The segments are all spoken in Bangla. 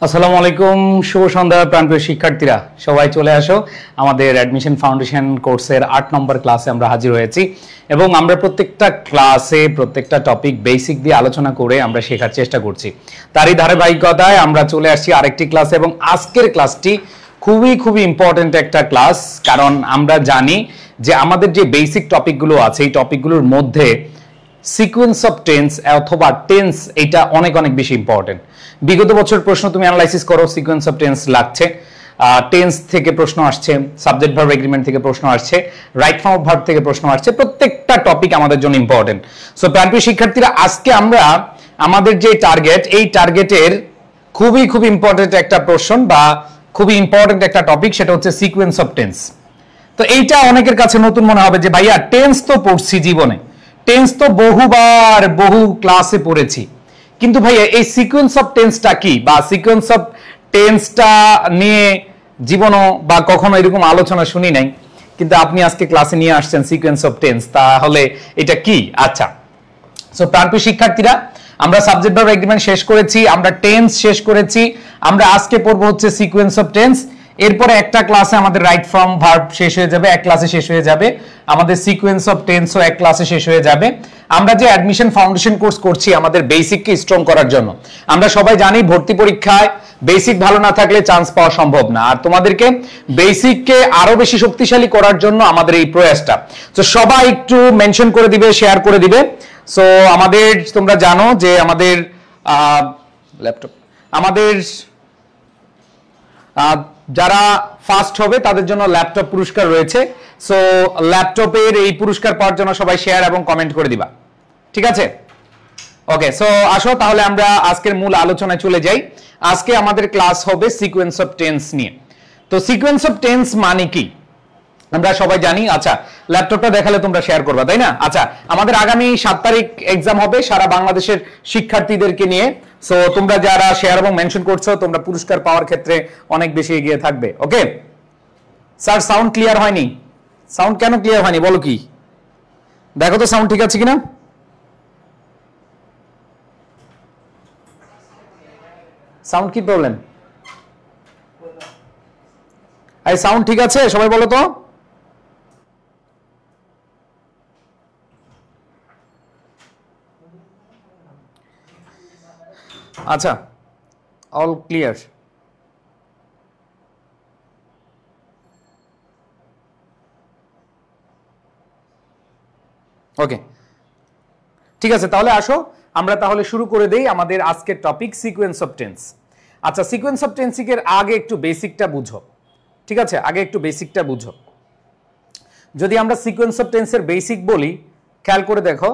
আসসালামু আলাইকুম, শুভ সন্ধ্যা প্রাণপ্রিয় শিক্ষার্থীরা, সবাই চলে আসো। আমাদের অ্যাডমিশন ফাউন্ডেশন কোর্সের 8 নম্বর ক্লাসে আমরা হাজির হয়েছি এবং আমরা প্রত্যেকটা ক্লাসে প্রত্যেকটা টপিক বেসিক দিয়ে আলোচনা করে আমরা শেখার চেষ্টা করছি। তারই ধারাবাহিকতায় আমরা চলে আসছি আরেকটি ক্লাসে এবং আজকের ক্লাসটি খুবই ইম্পর্টেন্ট একটা ক্লাস, কারণ আমরা জানি যে আমাদের যে বেসিক টপিকগুলো আছে এই টপিকগুলোর মধ্যে সিকোয়েন্স অফ টেন্স অথবা টেন্স এটা অনেক বেশি ইম্পর্টেন্ট। বিগত বছর প্রশ্ন তুমি অ্যানালাইসিস করো, সিকোয়েন্স অফ টেন্স লাগছে, টেন্স থেকে প্রশ্ন আসছে, সাবজেক্ট ভার্ব এগ্রিমেন্ট থেকে প্রশ্ন আসছে, রাইট ফর্ম অফ ভার্ব থেকে প্রশ্ন আসছে, প্রত্যেকটা টপিক আমাদের জন্য ইম্পর্টেন্ট। সো প্রাণপ্রিয় শিক্ষার্থীরা, আজকে আমরা আমাদের যে টার্গেট, এই টার্গেটের খুবই ইম্পর্টেন্ট একটা প্রশ্ন বা খুবই ইম্পর্টেন্ট একটা টপিক, সেটা হচ্ছে সিকোয়েন্স অফ টেন্স। তো এইটা অনেকের কাছে নতুন মনে হবে যে ভাইয়া টেন্স তো পড়ছি জীবনে, টেন্স তো বহুবার বহু ক্লাসে পড়েছি, কিন্তু ভাইয়া এই সিকোয়েন্স অফ টেন্সটা কি বা সিকোয়েন্স অফ টেন্সটা নিয়ে জীবনও বা কখনো এরকম আলোচনা শুনি নাই, কিন্তু আপনি আজকে ক্লাসে নিয়ে আসছেন সিকোয়েন্স অফ টেন্স, তাহলে এটা কি? আচ্ছা, সো প্রাণপ্রিয় শিক্ষার্থীরা, আমরা সাবজেক্ট ভার্ব এগ্রিমেন্ট শেষ করেছি, আমরা টেন্স শেষ করেছি, আমরা আজকে পড়বো হচ্ছে সিকোয়েন্স অফ টেন্স। এরপরে একটা ক্লাসে আমাদের রাইট ফর্ম ভার্ব শেষ হয়ে যাবে, এক ক্লাসে শেষ হয়ে যাবে, আমাদের সিকোয়েন্স অফ টেন্সও এক ক্লাসে শেষ হয়ে যাবে। আমরা যে অ্যাডমিশন ফাউন্ডেশন কোর্স করছি আমাদের বেসিককে স্ট্রং করার জন্য, আমরা সবাই জানি ভর্তি পরীক্ষায় বেসিক ভালো না থাকলে চান্স পাওয়া সম্ভব না, আর তোমাদেরকে বেসিককে আরো বেশি শক্তিশালী করার জন্য আমাদের এই প্রয়াসটা। তো সবাই একটু মেনশন করে দিবে, শেয়ার করে দিবে। সো আমাদের, তোমরা জানো যে আমাদের ল্যাপটপ, আমাদের যারা ফার্স্ট হবে তাদের জন্য ল্যাপটপ পুরস্কার রয়েছে। সো ল্যাপটপের এই পুরস্কার পাওয়ার জন্য সবাই শেয়ার এবং কমেন্ট করে দিবা, ঠিক আছে? ওকে, সো আসো তাহলে আমরা আজকের মূল আলোচনায় চলে যাই। আজকে আমাদের ক্লাস হবে সিকোয়েন্স অফ টেন্স নিয়ে। তো সিকোয়েন্স অফ টেন্স মানে কি আমরা সবাই জানি। আচ্ছা, ল্যাপটপটা দেখালে তোমরা শেয়ার করবা, তাই না? আচ্ছা, আমাদের আগামী 7 তারিখ এক্সাম হবে সারা বাংলাদেশের শিক্ষার্থীদেরকে নিয়ে। সো তোমরা যারা শেয়ার এবং মেনশন করছো, তোমরা পুরস্কার পাওয়ার ক্ষেত্রে অনেক বেশি এগিয়ে থাকবে। ওকে স্যার, সাউন্ড ক্লিয়ার হয়নি? সাউন্ড কেন ক্লিয়ার হয়নি বলো? কি দেখো তো সাউন্ড ঠিক আছে কিনা। সাউন্ড কি প্রবলেম? এই সাউন্ড ঠিক আছে? সবাই বলো তো। আচ্ছা, অল ক্লিয়ার। ওকে, ঠিক আছে, তাহলে আসো আমরা তাহলে শুরু করে দেই আমাদের আজকের টপিক সিকোয়েন্স অফ টেন্স। আচ্ছা, সিকোয়েন্স অফ টেন্সিংয়ের আগে একটু বেসিকটা বুঝো, ঠিক আছে? আগে একটু বেসিকটা বুঝো। যদি আমরা সিকোয়েন্স অফ টেন্সের বেসিক বলি, খেয়াল করে দেখো,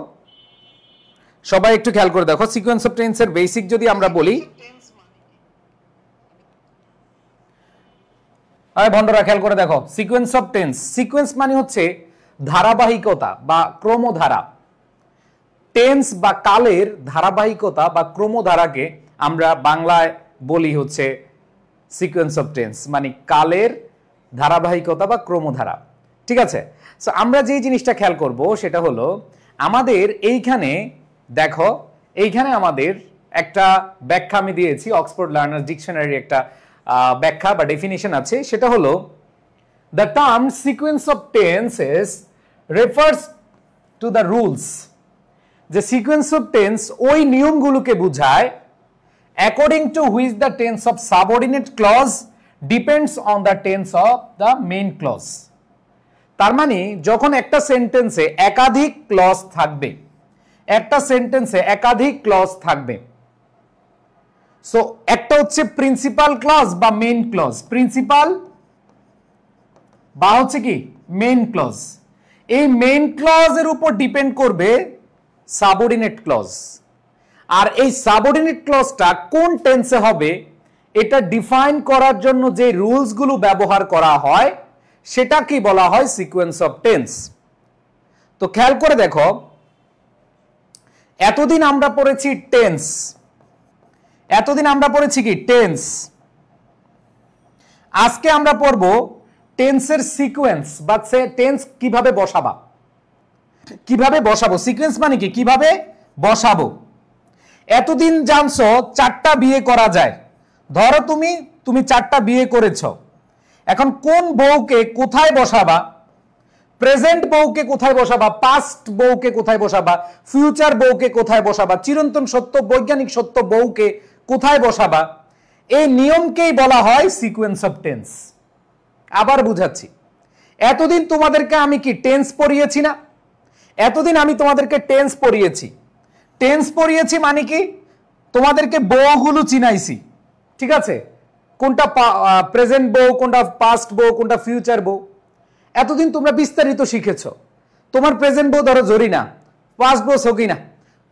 সবাই একটু খেয়াল করে দেখো, সিকোয়েন্স অফ টেন্সের বেসিক যদি আমরা বলি, আরে বন্ধুরা খেয়াল করে দেখো, সিকোয়েন্স অফ টেন্স, সিকোয়েন্স মানে হচ্ছে ধারাবাহিকতা বা ক্রমধারা। টেন্স বা কালের ধারাবাহিকতা বা ক্রমধারাকে আমরা বাংলায় বলি হচ্ছে সিকোয়েন্স অফ টেন্স, মানে কালের ধারাবাহিকতা বা ক্রমধারা, ঠিক আছে? সো আমরা যে জিনিসটা খেয়াল করব সেটা হলো, আমাদের এইখানে দেখো, এইখানে আমাদের একটা ব্যাখ্যা আমি দিয়েছি, অক্সফোর্ড লার্নার্স ডিকশনারি একটা ব্যাখ্যা বা ডেফিনিশন আছে, সেটা হলো the term sequence of tenses refers to the rules, যে সিকোয়েন্স অফ টেন্স ওই নিয়মগুলোকে বোঝায় according to which the tense of subordinate clause depends on the tense of the main clause। তার মানে যখন একটা সেন্টেন্সে একাধিক ক্লজ থাকবে, একটা সেন্টেন্সে একাধিক ক্লজ থাকবে, সো একটা হচ্ছে প্রিন্সিপাল ক্লজ বা মেইন ক্লজ, প্রিন্সিপাল বা হচ্ছে কি মেইন ক্লজ, এই মেইন ক্লজের উপর ডিপেন্ড করবে সাবঅর্ডিনেট ক্লজ। আর এই সাবঅর্ডিনেট ক্লজটা কোন টেন্সে হবে এটা ডিফাইন করার জন্য যে রুলসগুলো ব্যবহার করা হয় সেটা কি বলা হয়? Sequence of tense. তো খেয়াল করে দেখো, এতদিন আমরা পড়েছি টেন্স, এতদিন আমরা পড়েছি কি টেন্স, আজকে আমরা পড়ব টেন্সের সিকোয়েন্স বা টেন্স কিভাবে বসাবা, কিভাবে বসাবো। সিকোয়েন্স মানে কি, কিভাবে বসাবো। এতদিন জানছো 4টা বিয়ে করা যায়, ধরো তুমি 4টা বিয়ে করেছো, এখন কোন বউকে কোথায় বসাবা, প্রেজেন্ট বউকে কোথায় বসাবা, পাস্ট বউকে কোথায় বসাবা, ফিউচার বউকে কোথায় বসাবা, চিরন্তন সত্য বৈজ্ঞানিক সত্য বউকে কোথায় বসাবা, এই নিয়মকেই বলা হয় সিকোয়েন্স অফ টেন্স। আবার বুঝাচ্ছি, এতদিন তোমাদেরকে আমি কি টেন্স পড়িয়েছি না? এতদিন আমি তোমাদেরকে টেন্স পড়িয়েছি। টেন্স পড়িয়েছি মানে কি, তোমাদেরকে বউগুলো চিনাইছি, ঠিক আছে? কোনটা প্রেজেন্ট বউ, কোনটা পাস্ট বউ, কোনটা ফিউচার বউ, এতদিন তোমরা বিস্তারিত শিখেছো। তোমার প্রেজেন্ট বউ ধরো জরিনা, পাস্ট বউ সকিনা।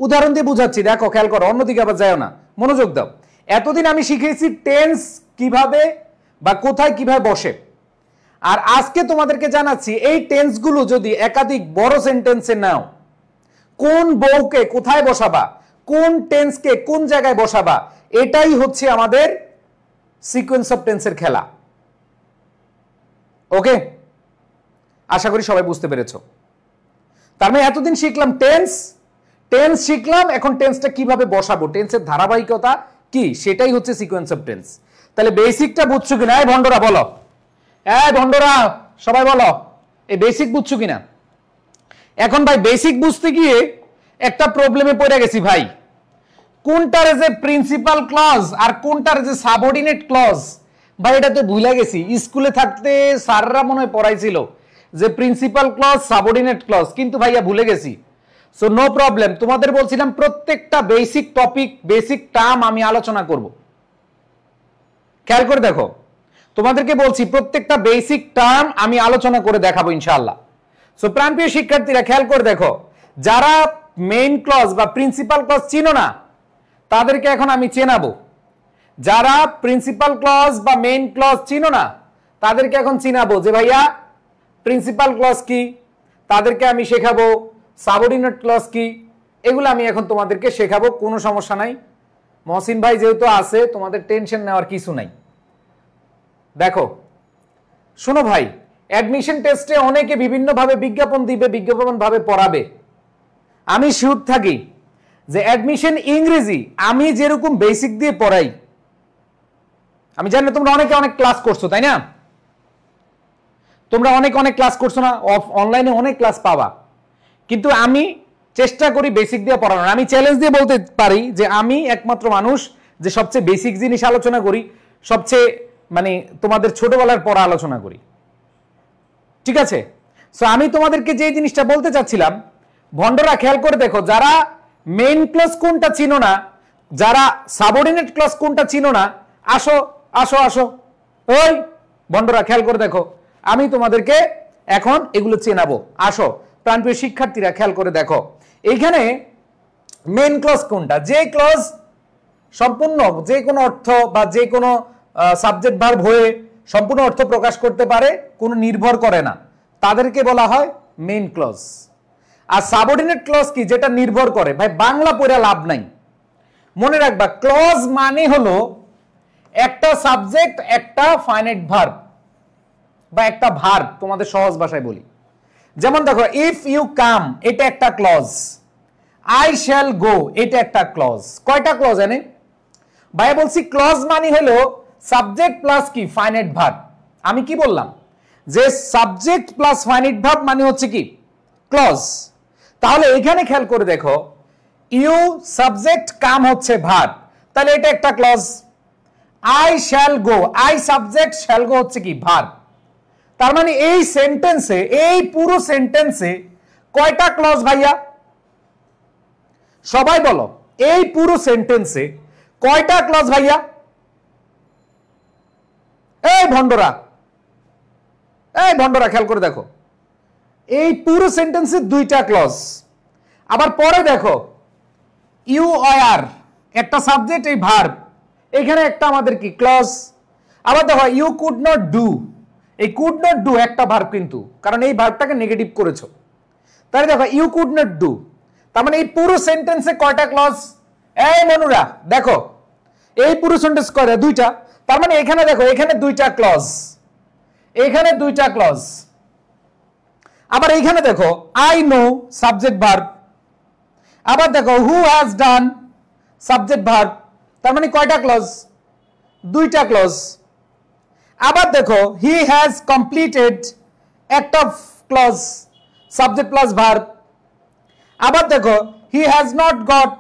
উদাহরণ দিয়ে বুঝাচ্ছি, দেখো খেয়াল করো, অন্যদিকে আবার যাও না, মনোযোগ দাও। এতদিন আমি শিখেছি টেন্স কিভাবে বা কোথায় কিভাবে বসে, আর আজকে তোমাদেরকে জানাচ্ছি এই টেন্সগুলো যদি একাধিক বড় সেন্টেন্সে নাও, কোন বউকে কোথায় বসাবা, কোন টেন্সকে কোন জায়গায় বসাবা, এটাই হচ্ছে আমাদের সিকোয়েন্স অফ টেন্সের খেলা। ওকে, আশা করি সবাই বুঝতে পেরেছো। তার মানে এতদিন শিখলাম টেন্স শিখলাম, এখন টেন্সটা কিভাবে বসাবো, টেন্সের ধারাবাহিকতা কি, সেটাই হচ্ছে সিকোয়েন্স অফ টেন্স। তাহলে বেসিকটা বুঝছো কিনা? এই ভন্ডরা বলো, এই ভন্ডরা সবাই বলো, এই বেসিক বুঝছো কিনা? এখন ভাই বেসিক বুঝতে গিয়ে একটা প্রবলেমে পড়ে গেছি ভাই, কোনটার যে প্রিন্সিপাল ক্লজ আর কোনটার যে সাবঅর্ডিনেট ক্লজ, ভাই এটা তো ভুলে গেছি। স্কুলে থাকতে স্যাররা মনে হয় পড়াইছিল যে প্রিন্সিপাল ক্লজ সাবঅর্ডিনেট ক্লজ, কিন্তু ভাইয়া ভুলে গেছি। সো নো প্রবলেম, তোমাদের বলছিলাম প্রত্যেকটা বেসিক টপিক, বেসিক টার্ম আমি আলোচনা করব। খেয়াল করে দেখো, তোমাদেরকে বলছি প্রত্যেকটা বেসিক টার্ম আমি আলোচনা করে দেখাবো ইনশাআল্লাহ। সো প্রাণপ্রিয় শিক্ষার্থীরা খেয়াল করে দেখো, যারা মেইন ক্লজ বা প্রিন্সিপাল ক্লজ চিনো না তাদেরকে এখন আমি চেনাবো। যারা প্রিন্সিপাল ক্লজ বা মেইন ক্লজ চিনো না তাদেরকে এখন চিনাবো যে ভাইয়া প্রিন্সিপাল ক্লজ কি, তাদেরকে আমি শেখাবো সাবঅর্ডিনেট ক্লজ কি, এগুলো আমি এখন তোমাদেরকে শেখাবো, কোনো সমস্যা নাই। মহসিন ভাই যেহেতু আছে, তোমাদের টেনশন নেওয়ার কিছু নাই। দেখো শোনো ভাই, অ্যাডমিশন টেস্টে অনেকে বিভিন্নভাবে বিজ্ঞাপন দিবে, বিজ্ঞাপন ভাবে পড়াবে। আমি শিওর থাকি যে অ্যাডমিশন ইংরেজি আমি যেরকম বেসিক দিয়ে পড়াই, আমি জানি তোমরা অনেকে অনেক ক্লাস করছো, তাই না? তোমরা অনেক ক্লাস করছো না, অনলাইনে অনেক ক্লাস পাবা, কিন্তু আমি চেষ্টা করি বেসিক দিয়ে পড়ানোর। আমি চ্যালেঞ্জ দিয়ে বলতে পারি যে আমি একমাত্র মানুষ যে সবচেয়ে বেসিক জিনিস আলোচনা করি, সবচেয়ে মানে তোমাদের ছোটবেলার পড়া আলোচনা করি, ঠিক আছে? সো আমি তোমাদেরকে যে জিনিসটা বলতে চাচ্ছিলাম, ভন্ডরা খেয়াল করে দেখো, যারা মেইন ক্লজ কোনটা চিনো না, যারা সাবঅর্ডিনেট ক্লজ কোনটা চিনো না, আসো আসো আসো, ওই ভন্ডরা খেয়াল করে দেখো, আমি তোমাদেরকে এখন এগুলো চেনাবো। আসো প্রাণপ্রিয় শিক্ষার্থীরা খেয়াল করে দেখো, এইখানে মেইন ক্লজ কোনটা, যে ক্লজ সম্পূর্ণ যে কোনো অর্থ বা যে কোনো সাবজেক্ট ভার্ব হয়ে সম্পূর্ণ অর্থ প্রকাশ করতে পারে, কোনো নির্ভর করে না, তাদেরকে বলা হয় মেইন ক্লজ। আর সাবঅর্ডিনেট ক্লজ কি, যেটা নির্ভর করে। ভাই বাংলা পড়া লাভ নাই, মনে রাখবা ক্লজ মানে হলো একটা সাবজেক্ট, একটা ফাইনাইট ভার্ব বা একটা ভার্ব, তোমাদের সহজ ভাষায় বলি। যেমন দেখো, ইফ ইউ কাম এটা একটা ক্লজ, আই শ্যাল গো এটা একটা ক্লজ। কয়টা ক্লজ এনে? ভাই বলছি ক্লজ মানে হলো সাবজেক্ট প্লাস কি ফাইনাইট ভার্ব। আমি কি বললাম যে সাবজেক্ট প্লাস ফাইনাইট ভার্ব মানে হচ্ছে কি ক্লজ। তাহলে এখানে খেয়াল করে দেখো, ইউ সাবজেক্ট, কাম হচ্ছে ভার্ব, তাহলে এটা একটা clause. I shall go, I subject, shall go হচ্ছে কি ভার্ব। তার মানে এই সেন্টেন্সে, এই পুরো সেন্টেন্সে কয়টা ক্লজ ভাইয়া? সবাই বলো, এই পুরো সেন্টেন্সে কয়টা ক্লজ ভাইয়া? এই ভন্ডরা খেয়াল করে দেখো, এই পুরো সেন্টেন্সে দুইটা ক্লজ। আবার পরে দেখো, ইউ আর একটা সাবজেক্ট, এই ভার্ব, এখানে একটা আমাদের কি ক্লজ। আবার দেখো, ইউ কুড নট ডু, এই কুড নট ডু একটা ভার্ব, কিন্তু কারণ এই ভার্বটাকে নেগেটিভ করেছো, তাহলে দেখো ইউ কুড নট ডু। তার মানে এই পুরো সেন্টেন্সে কয়টা ক্লজ? এই মনুরা দেখো, এই পুরো সেন্টেন্স কয়টা? দুইটা। তার মানে এখানে দেখো, এখানে দুইটা ক্লজ, এখানে দুইটা ক্লজ। আবার এইখানে দেখো, আই নো সাবজেক্ট ভার্ব। আবার দেখো, হু হ্যাজ ডান সাবজেক্ট ভার্ব। তার মানে কয়টা ক্লজ? দুইটা ক্লজ। আবার দেখো হি হ্যাজ কমপ্লিটেড একটা ক্লজ, সাবজেক্ট প্লাস ভার্ব। আবার দেখো হি হ্যাজ নট গট,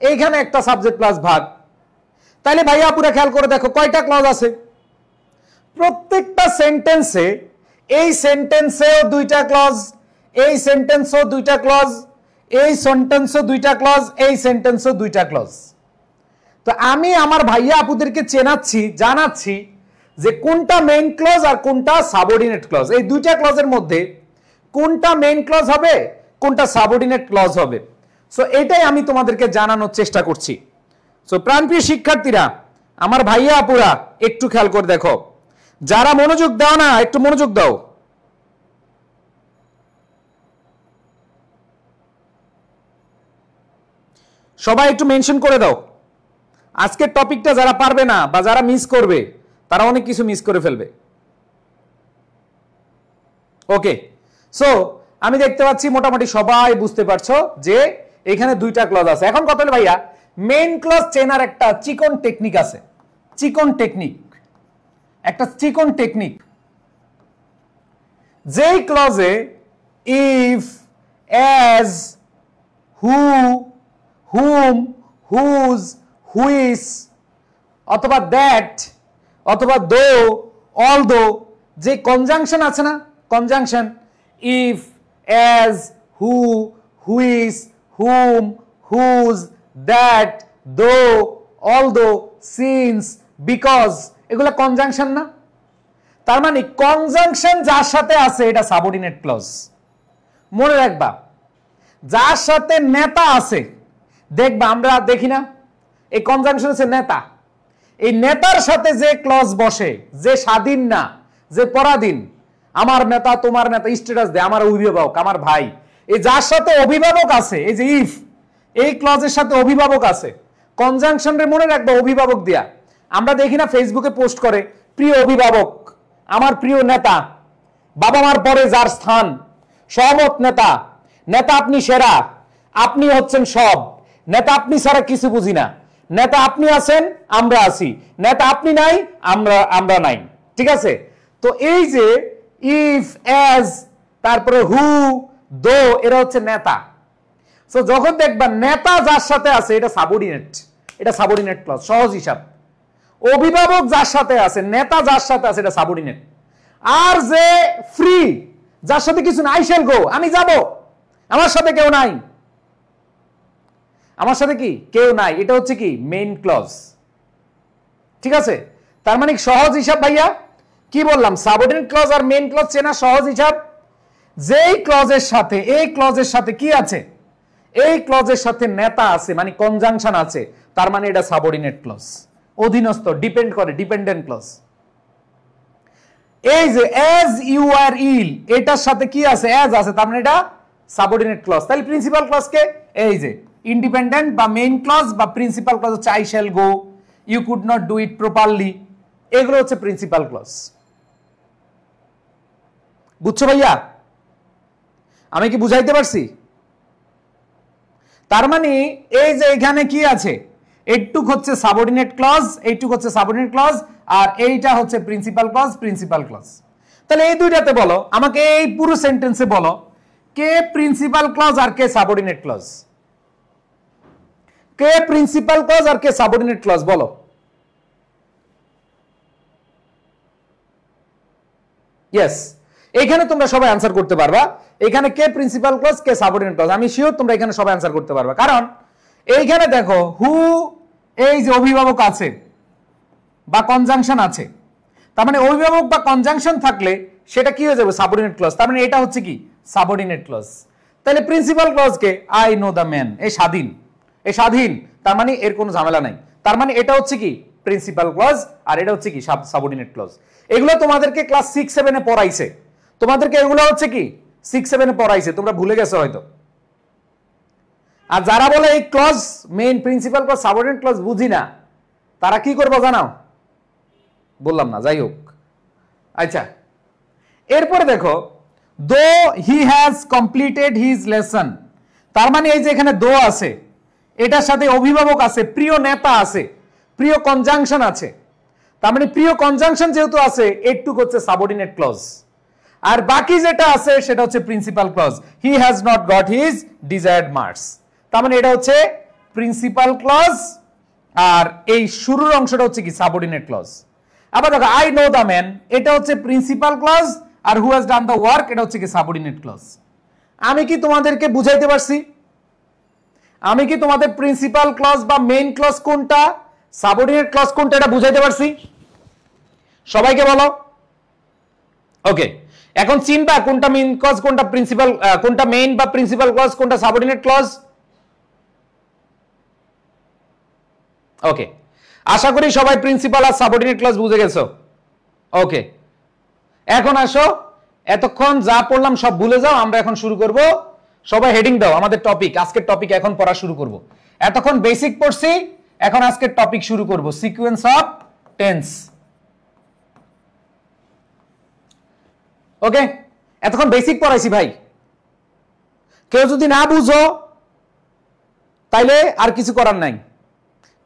এইখানে একটা সাবজেক্ট প্লাস ভার্ব। তাহলে ভাইয়া পুরো খেয়াল করে দেখো কয়টা ক্লজ আছে। প্রত্যেকটা সেন্টেন্সে, এই সেন্টেন্সেও দুইটা ক্লজ, এই সেন্টেন্সও দুইটা ক্লজ, এই সেন্টেন্সও দুইটা ক্লজ, এই সেন্টেন্সও দুইটা ক্লজ। তো আমি আমার ভাইয়া আপুদেরকে চেনাচ্ছি, জানাচ্ছি যে কোনটা মেইন ক্লজ আর কোনটা সাবঅর্ডিনেট ক্লজ। এই দুইটা ক্লজের মধ্যে কোনটা মেইন ক্লজ হবে, কোনটা সাবঅর্ডিনেট ক্লজ হবে। সো এটাই আমি তোমাদেরকে জানানোর চেষ্টা করছি। সো প্রাণপ্রিয় শিক্ষার্থীরা, আমার ভাইয়া আপুরা একটু খেয়াল করে দেখো, যারা মনোযোগ দাও না একটু মনোযোগ দাও। সবাই একটু মেনশন করে দাও। আজকের টপিকটা যারা পারবে না বা যারা মিস করবে তারা অনেক কিছু মিস করে ফেলবে। ওকে, সো আমি দেখতে পাচ্ছি মোটামুটি সবাই বুঝতে পারছো যে এখানে দুইটা ক্লজ আছে। এখন কথা হলো ভাইয়া, মেইন ক্লজ চেনার একটা চিকন টেকনিক আছে। চিকন টেকনিক, একটা চিকন টেকনিক। যেই ক্লজে if, as, who, whom, whose, which অথবা দ্যাট অথবা দো, অল দো, যে কনজাংশন আছে না, conjunction if, as, who, which, whom, whose, that, though, all though, since, because, এগুলো কনজাংশন না? তার মানে কনজাংশন যার সাথে আছে এটা সাবঅর্ডিনেট ক্লজ। মনে রাখবা, যার সাথে নেতা আছে, দেখবা আমরা দেখি না এই কনজাংশন হচ্ছে নেতা, এই নেতার সাথে যে ক্লজ বসে, যে স্বাধীন না, যে পরাধীন, আমার নেতা, তোমার নেতা, স্ট্যাটাস দেয়, আমার অভিভাবক, আমার ভাই, এই যার সাথে অভিভাবক আছে, এই যে ইফ, এই ক্লজের সাথে অভিভাবক আছে, কনজাংশনের মনে রাখবা অভিভাবক দিয়া। আমরা দেখি না ফেসবুকে পোস্ট করে, প্রিয় অভিভাবক, আমার প্রিয় নেতা, বাবা মার পরে যার স্থান, সহমত নেতা, নেতা আপনি সেরা, আপনি হচ্ছেন সব, নেতা আপনি ছাড়া কিছু বুঝি না, নেতা আপনি আছেন আমরা আছি, নেতা আপনি নাই আমরা নাই। ঠিক আছে? তো এই যে ইফ, অ্যাজ, তারপরে হু, দো, এরা হচ্ছে নেতা। সো যখন দেখবা নেতা যার সাথে আছে এটা সাবঅর্ডিনেট, এটা সাবঅর্ডিনেট ক্লজ, সহজ হিসাব। অভিভাবক যার সাথে আছে, নেতা যার সাথে আছে, এটা সাবঅর্ডিনেট। আর যে ফ্রি, যার সাথে কিছু নাই, আই শ্যাল গো, আমি যাব, আমার সাথে কেউ নাই, আমার সাথে কি কেউ নাই, এটা হচ্ছে কি মেইন ক্লজ। ঠিক আছে? তার মানে সহজ হিসাব ভাইয়া কি বললাম, সাবঅর্ডিনেট ক্লজ আর মেইন ক্লজ চেনা সহজ হিসাব। যেই ক্লজের সাথে, এই ক্লজের সাথে কি আছে, এই ক্লজের সাথে নেতা আছে, মানে কনজাংশন আছে, তার মানে এটা সাবঅর্ডিনেট ক্লজ, অধীনস্থ, ডিপেন্ড করে, ডিপেন্ডেন্ট ক্লজ। এই যে অ্যাজ ইউ আর ইল, এটার সাথে কি আছে, অ্যাজ আছে, তার মানে এটা সাবঅর্ডিনেট ক্লজ। তাহলে প্রিন্সিপাল ক্লজ কে, এই যে ইন্ডিপেন্ডেন্ট বা মেইন ক্লজ বা প্রিন্সিপাল ক্লজ হচ্ছে I shall go, you could not do it properly, এগুলো হচ্ছে প্রিন্সিপাল ক্লজ। বুঝছো ভাইয়া? আমি কি বুঝাইতে পারছি? তার মানে এই যে এখানে কি আছে, এইটুক হচ্ছে সাবঅর্ডিনেট ক্লজ, এইটুক হচ্ছে সাবঅর্ডিনেট ক্লজ, আর এইটা হচ্ছে প্রিন্সিপাল ক্লজ, প্রিন্সিপাল ক্লজ। তাহলে এই দুইটাতে বলো আমাকে, এই পুরো সেন্টেন্সে বলো কে প্রিন্সিপাল ক্লজ আর কে সাবঅর্ডিনেট ক্লজ, কে প্রিন্সিপাল ক্লজ আর কে সাবঅর্ডিনেট ক্লজ, বলো। ইয়েস, এখানে তোমরা সবাই আনসার করতে পারবা, এখানে কে প্রিন্সিপাল ক্লজ, কে সাবঅর্ডিনেট ক্লজ। আমি শিওর তোমরা এখানে সবাই আনসার করতে পারবা, কারণ এইখানে দেখো হু, এই যে অভিভাবক আছে বা কনজাংশন আছে, তার মানে অভিভাবক বা কনজাংশন থাকলে সেটা কি হয়ে যাবে, সাবঅর্ডিনেট ক্লজ। তার মানে এটা হচ্ছে কি সাবঅর্ডিনেট ক্লজ। তাহলে প্রিন্সিপাল ক্লজ কে, আই নো দ্য ম্যান, এই স্বাধীন, এই স্বাধীন, তার মানে এর কোনো ঝামেলা নাই, তার মানে এটা হচ্ছে কি প্রিন্সিপাল ক্লজ, আর এটা হচ্ছে কি সাবঅর্ডিনেট ক্লজ। এগুলো তোমাদেরকে ক্লাস 6-7 এ পড়াইছে, তোমাদেরকে এগুলো হচ্ছে কি 6-7 এ পড়াইছে, তোমরা ভুলে গেছো হয়তো। আর যারা বলে এই clause main, principal clause, subordinate clause বুঝি না, তারা কি করবো জানাও, বললাম না, যাই হোক। আচ্ছা, এরপরে দেখো দো he has completed his lesson, তার মানে এই যে এখানে দো আছে, এটার সাথে অভিভাবক আছে, প্রিয় নেতা আছে, প্রিয় কনজাংশন আছে, তার মানে প্রিয় কনজাংশন যেহেতু আছে, এটুক হচ্ছে সাবঅর্ডিনেট ক্লজ, আর বাকি যেটা আছে সেটা হচ্ছে principal clause. He has not got his desired marks, তার মানে এটা হচ্ছে প্রিন্সিপাল ক্লজ, আর এই শুরুর অংশটা হচ্ছে কি সাবঅর্ডিনেট ক্লজ। আবার দেখো আই নো দ্য ম্যান, এটা হচ্ছে প্রিন্সিপাল ক্লজ, আর who has done the work এটা হচ্ছে কি সাবঅর্ডিনেট ক্লজ। আমি কি তোমাদেরকে বুঝাইতে পারছি? আমি কি তোমাদের প্রিন্সিপাল ক্লজ বা মেইন ক্লজ কোনটা, সাবঅর্ডিনেট ক্লজ কোনটা এটা বুঝাইতে পারছি? সবাইকে বলো। ওকে, এখন চিন্তা কোনটা মেইন ক্লজ কোনটা প্রিন্সিপাল, কোনটা মেইন বা প্রিন্সিপাল ক্লজ কোনটা সাবঅর্ডিনেট ক্লজ। ওকে, আশা করি সবাই প্রিন্সিপাল আর সাবঅর্ডিনেট ক্লজ বুঝে গেছো। ওকে, এখন আসো, এতক্ষণ যা পড়লাম সব ভুলে যাও, আমরা এখন শুরু করব। সবাই হেডিং দাও, আমাদের টপিক, আজকের টপিক এখন পড়া শুরু করব। এতক্ষণ বেসিক পড়ছি, এখন আজকের টপিক শুরু করব, সিকোয়েন্স অফ টেন্স। ওকে, এতক্ষণ বেসিক পড়াইছি ভাই, কেউ যদি না বুঝো তাইলে আর কিছু করার নাই,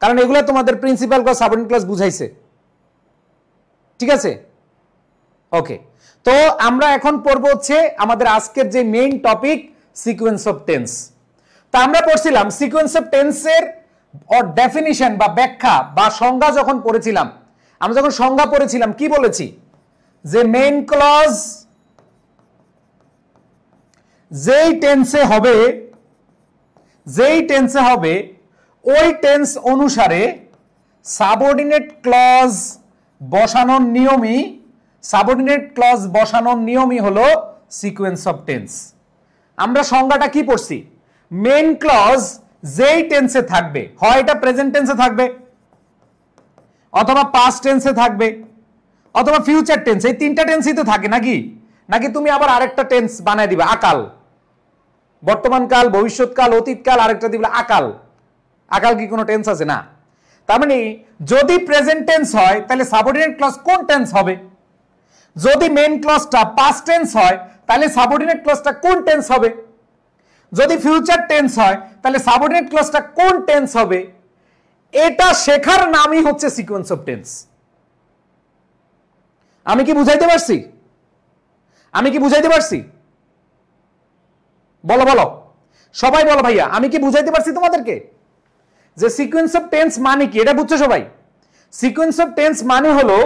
কারণ এগুলো তোমাদের প্রিন্সিপাল ক্লজ সাবঅর্ডিনেট ক্লজ বুঝাইছে, ঠিক আছে? ওকে, তো আমরা এখন পড়ব হচ্ছে আমাদের আজকের যে main topic, sequence of tense. তা আমরা পড়ছিলাম সিকোয়েন্স অফ টেন্সের ডেফিনিশন বা ব্যাখ্যা বা সংজ্ঞা যখন পড়েছিলাম, আমরা যখন সংজ্ঞা পড়েছিলাম কি বলেছি, যে মেইন ক্লজ যেই টেন্সে হবে ওই টেন্স অনুসারে সাবঅর্ডিনেট ক্লজ বসানোর নিয়মই হলো সিকোয়েন্স অফ টেন্স। আমরা সংজ্ঞাটা কি পড়ছি, মেইন ক্লজ যেই টেন্সে থাকবে, হয় এটা প্রেজেন্ট টেন্সে থাকবে, অথবা পাস্ট টেন্সে থাকবে, অথবা ফিউচার টেন্স, এই তিনটা টেন্সই তো থাকে নাকি? নাকি তুমি আবার আরেকটা টেন্স বানায় দিবে, আকাল, বর্তমানকাল, ভবিষ্যৎকাল, অতীতকাল, আরেকটা দিবে আকাল। আকাল কি কোনো টেন্স আছে? না। তার মানে যদি প্রেজেন্ট টেন্স হয় তাহলে সাবঅর্ডিনেট ক্লজ কোন টেন্স হবে, যদি মেইন ক্লজটা পাস্ট টেন্স হয় তাহলে সাবঅর্ডিনেট ক্লজটা কোন টেন্স হবে, যদি ফিউচার টেন্স হয় তাহলে সাবঅর্ডিনেট ক্লজটা কোন টেন্স হবে, এটা শেখার নামই হচ্ছে সিকোয়েন্স অফ টেন্স। আমি কি বুঝাইতে পারছি? বলো বলো, সবাই বলো ভাইয়া, আমি কি বুঝাইতে পারছি তোমাদেরকে যে সিকোয়েন্স অফ টেন্স মানে কি? এটা বুঝছো সবাই? সিকোয়েন্স অফ টেন্স মানে হলো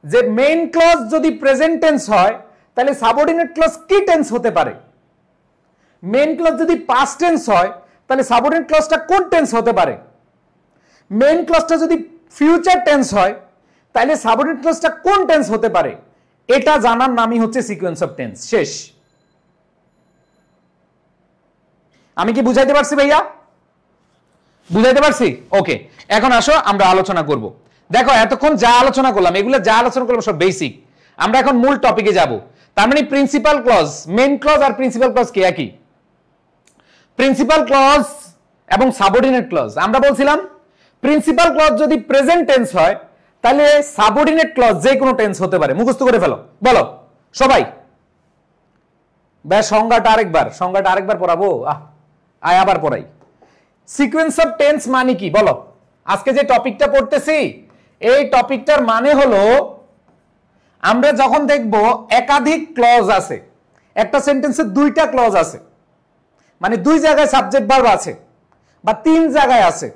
যে মেইন ক্লজ যদি প্রেজেন্ট টেন্স হয় তাহলে সাবঅর্ডিনেট ক্লজ কি টেন্স হতে পারে, মেইন ক্লজ যদি পাস্ট টেন্স হয় তাহলে সাবঅর্ডিনেট ক্লজটা কোন টেন্স হতে পারে, মেইন ক্লজটা যদি ফিউচার টেন্স হয় তাহলে সাবঅর্ডিনেট ক্লজটা কোন টেন্স হতে পারে, এটা জানার নামই হচ্ছে সিকোয়েন্স অফ টেন্স। শেষ। আমি কি বুঝাইতে পারছি ভাইয়া? বুঝাইতে পারছি? ওকে, এখন আসো আমরা আলোচনা করব। দেখো এতক্ষণ যা আলোচনা করলাম, এগুলো যা আলোচনা করলাম সব বেসিক, আমরা এখন মূল টপিকে যাব। তার মানে প্রিন্সিপাল ক্লজ, মেইন ক্লজ আর প্রিন্সিপাল ক্লজ কি একই? প্রিন্সিপাল ক্লজ এবং সাবঅর্ডিনেট ক্লজ, আমরা বলছিলাম প্রিন্সিপাল ক্লজ যদি প্রেজেন্ট টেন্স হয় তাহলে সাবঅর্ডিনেট ক্লজ যে কোনো টেন্স হতে পারে। মুখস্থ করে ফেলো, বলো সবাই। সংজ্ঞাটা আরেকবার পড়াবো, আবার পড়াই। সিকোয়েন্স অফ টেন্স মানে কি বলো? আজকে যে টপিকটা পড়তেছি এই টপিকটার মানে হলো, আমরা যখন দেখব একাধিক ক্লজ আছে, একটা সেন্টেন্সে দুইটা ক্লজ আছে, মানে দুই জায়গায় সাবজেক্ট ভার্ব আছে, বা তিন জায়গায় আছে,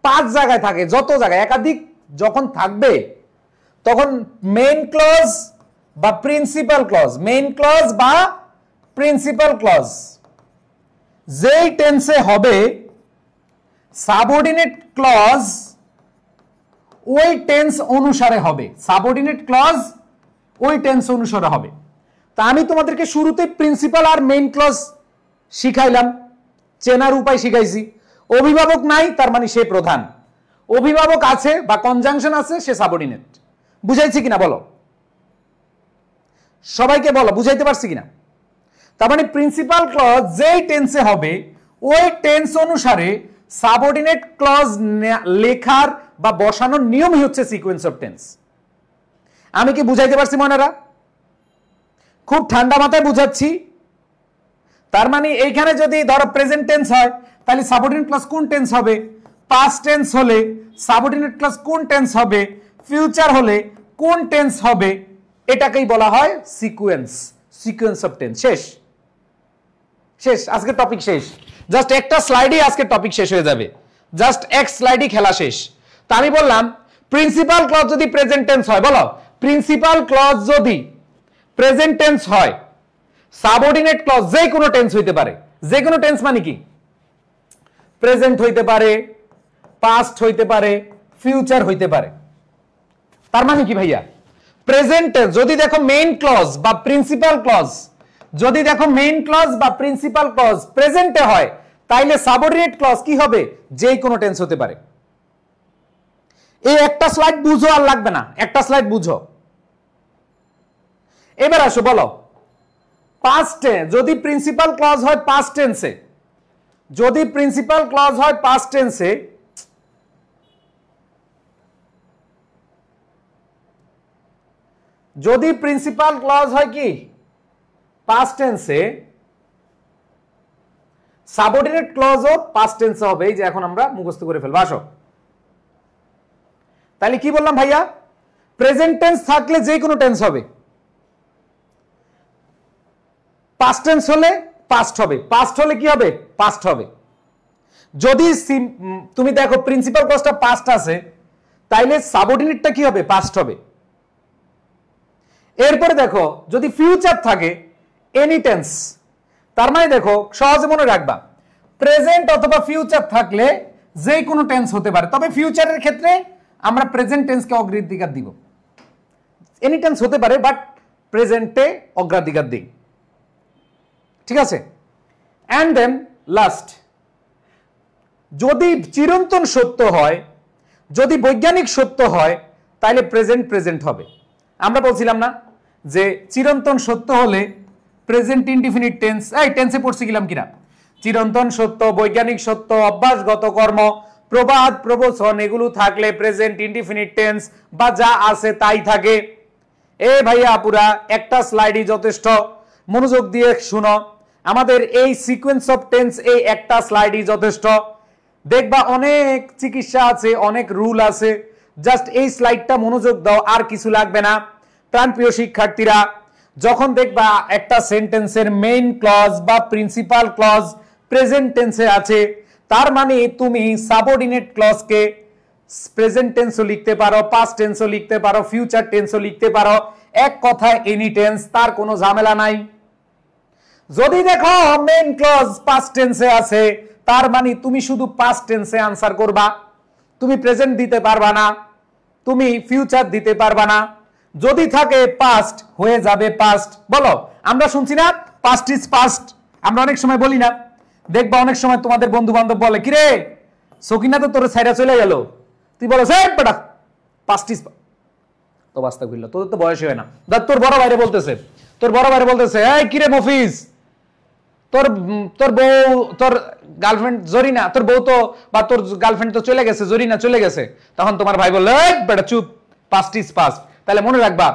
পাঁচ জায়গায় থাকে, যত জায়গায় একাধিক যখন থাকবে তখন মেইন ক্লজ বা প্রিন্সিপাল ক্লজ, যেই টেন্সে হবে সাবঅর্ডিনেট ক্লজ ওই টেন্স অনুসারে হবে, তা আমি তোমাদেরকে শুরুতে প্রিন্সিপাল আর মেইন ক্লজ শিখাইলাম, চেনার উপায় শিখাইছি। অভিভাবক নাই তার মানে সে প্রধান, অভিভাবক আছে বা কনজাংশন আছে সে সাবঅর্ডিনেট। বুঝাইছি কিনা বলো, সবাইকে বলো বুঝাইতে পারছি কিনা? তার মানে প্রিন্সিপাল ক্লজ যেই টেন্সে হবে ওই টেন্স অনুসারে সাবঅর্ডিনেট ক্লজ লেখার বা বসানোর নিয়মই হচ্ছে সিকোয়েন্স অফ টেন্স। আমি কি বুঝাইতে পারছি মনেরা? খুব ঠান্ডা মাথায় বুঝাচ্ছি। তার মানে এইখানে যদি ধরো প্রেজেন্ট টেন্স হয় তাহলে সাবঅর্ডিনেট ক্লজ কোন টেন্স হবে, পাস্ট টেন্স হলে সাবঅর্ডিনেট ক্লজ কোন টেন্স হবে, ফিউচার হলে কোন টেন্স হবে এটাকেই বলা হয় সিকোয়েন্স, সিকোয়েন্স অফ টেন্স। শেষ শেষ, আজকের টপিক শেষ। জাস্ট একটা স্লাইডে আজকের টপিক শেষ হয়ে যাবে, জাস্ট এক স্লাইডে খেলা শেষ। তো আমি বললাম প্রিন্সিপাল ক্লজ যদি প্রেজেন্ট টেন্স হয়, বলো প্রিন্সিপাল ক্লজ যদি প্রেজেন্ট টেন্স হয়, সাবঅর্ডিনেট ক্লজ যে কোনো টেন্স হইতে পারে। যে কোনো টেন্স মানে কি? প্রেজেন্ট হইতে পারে, পাস্ট হইতে পারে, ফিউচার হইতে পারে। তার মানে কি ভাইয়া? প্রেজেন্ট টেন্স যদি দেখো মেইন ক্লজ বা প্রিন্সিপাল ক্লজ, যদি দেখো মেইন ক্লজ বা প্রিন্সিপাল ক্লজ প্রেজেন্টে হয়, তাইলে সাবঅর্ডিনেট ক্লজ কি হবে? যে কোনো টেন্স হতে পারে। এই একটা স্লাইড বুঝো, আর লাগবে না, একটা স্লাইড বুঝো। এবার আসো, বলো পাস্টে যদি প্রিন্সিপাল ক্লজ হয় পাস্ট টেন্সে, যদি প্রিন্সিপাল ক্লজ হয় পাস্ট টেন্সে, যদি প্রিন্সিপাল ক্লজ হয় কি পাস্ট টেন্সে, সাবঅর্ডিনেট ক্লজও পাস্ট টেন্সে হবে। এই যে এখন আমরা মুখস্থ করে ফেলবো, আসো। তাহলে কি বললাম ভাইয়া? প্রেজেন্ট টেন্স থাকলে যে কোনো টেন্স হবে, পাস্ট টেন্স হলে পাস্ট হবে, পাস্ট হলে কি হবে? পাস্ট হবে। যদি তুমি দেখো প্রিন্সিপাল ক্লজটা পাস্ট আছে, তাইলে সাবঅর্ডিনেটটা কি হবে? পাস্ট হবে। এরপরে দেখো যদি ফিউচার থাকে এনি টেন্স, তার মানে দেখো সহজে মনে রাখবা প্রেজেন্ট অথবা ফিউচার থাকলে যে কোনো টেন্স হতে পারে, তবে ফিউচারের ক্ষেত্রে আমরা প্রেজেন্ট টেন্সকে অগ্রাধিকার দিব। এনি টেন্স হতে পারে বাট প্রেজেন্টে অগ্রাধিকার দিই, ঠিক আছে? এন্ড দেন লাস্ট, যদি চিরন্তন সত্য হয়, যদি বৈজ্ঞানিক সত্য হয়, তাহলে প্রেজেন্ট প্রেজেন্ট হবে। আমরা বলছিলাম না যে চিরন্তন সত্য হলে প্রেজেন্ট ইনডিফিনিট টেন্স, এই টেন্সে পড়ছি গেলাম কিনা? চিরন্তন সত্য, বৈজ্ঞানিক সত্য, অভ্যাসগত কর্ম, প্রবাদ প্রবচন এগুলো থাকলে প্রেজেন্ট ইনডিফিনিট টেন্স বা যা আছে তাই থাকে। এ ভাইয়া পুরা একটা স্লাইডই যথেষ্ট, মনোযোগ দিয়ে শুনো। আমাদের এই সিকোয়েন্স অফ টেন্স এই একটা স্লাইডই যথেষ্ট। দেখবা অনেক চিকিৎসা আছে, অনেক রুল আছে, জাস্ট এই স্লাইডটা মনোযোগ দাও, আর কিছু লাগবে না। প্রাণপ্রিয় শিক্ষার্থীরা, যখন দেখবা একটা সেন্টেন্সের মেইন ক্লজ বা প্রিন্সিপাল ক্লজ প্রেজেন্ট টেন্সে আছে, তার মানে তুমি সাবঅর্ডিনেট ক্লজকে প্রেজেন্ট টেন্সও লিখতে পারো, পাস্ট টেন্সও লিখতে পারো, ফিউচার টেন্সও লিখতে পারো। এক কথায় এনি টেন্স, তার কোনো ঝামেলা নাই। যদি দেখো মেইন ক্লজ পাস্ট টেন্সে আছে, তার মানে তুমি শুধু পাস্ট টেন্সে আনসার করবা, তুমি প্রেজেন্ট দিতে পারবা না, তুমি ফিউচার দিতে পারবা না। যদি থাকে পাস্ট, হয়ে যাবে পাস্ট। বলো, আমরা শুনছি না পাস্ট ইজ পাস্ট, আমরা অনেক সময় বলি না? দেখবা অনেক সময় তোমাদের বন্ধু বান্ধব বলে, কিরে সকিনা তো তোর সাইডা চলে গেল, তুই বলো বেটা পাস্ট ইজ, তো বাস্তা ঘুরলো, তোদের তো বয়স হয় না। তোর বড় ভাইরে বলতেছে, তোর বড় ভাইরে বলতেছে, এই কিরে মফিজ, তোর তোর বউ, তোর গার্লফ্রেন্ড জরিনা, তোর বউ তো বা তোর গার্লফ্রেন্ড তো চলে গেছে, জরিনা চলে গেছে। তখন তোমার ভাই বললো, বেটা চুপ, পাস্ট ইজ পাস্ট। তাহলে মনে রাখবা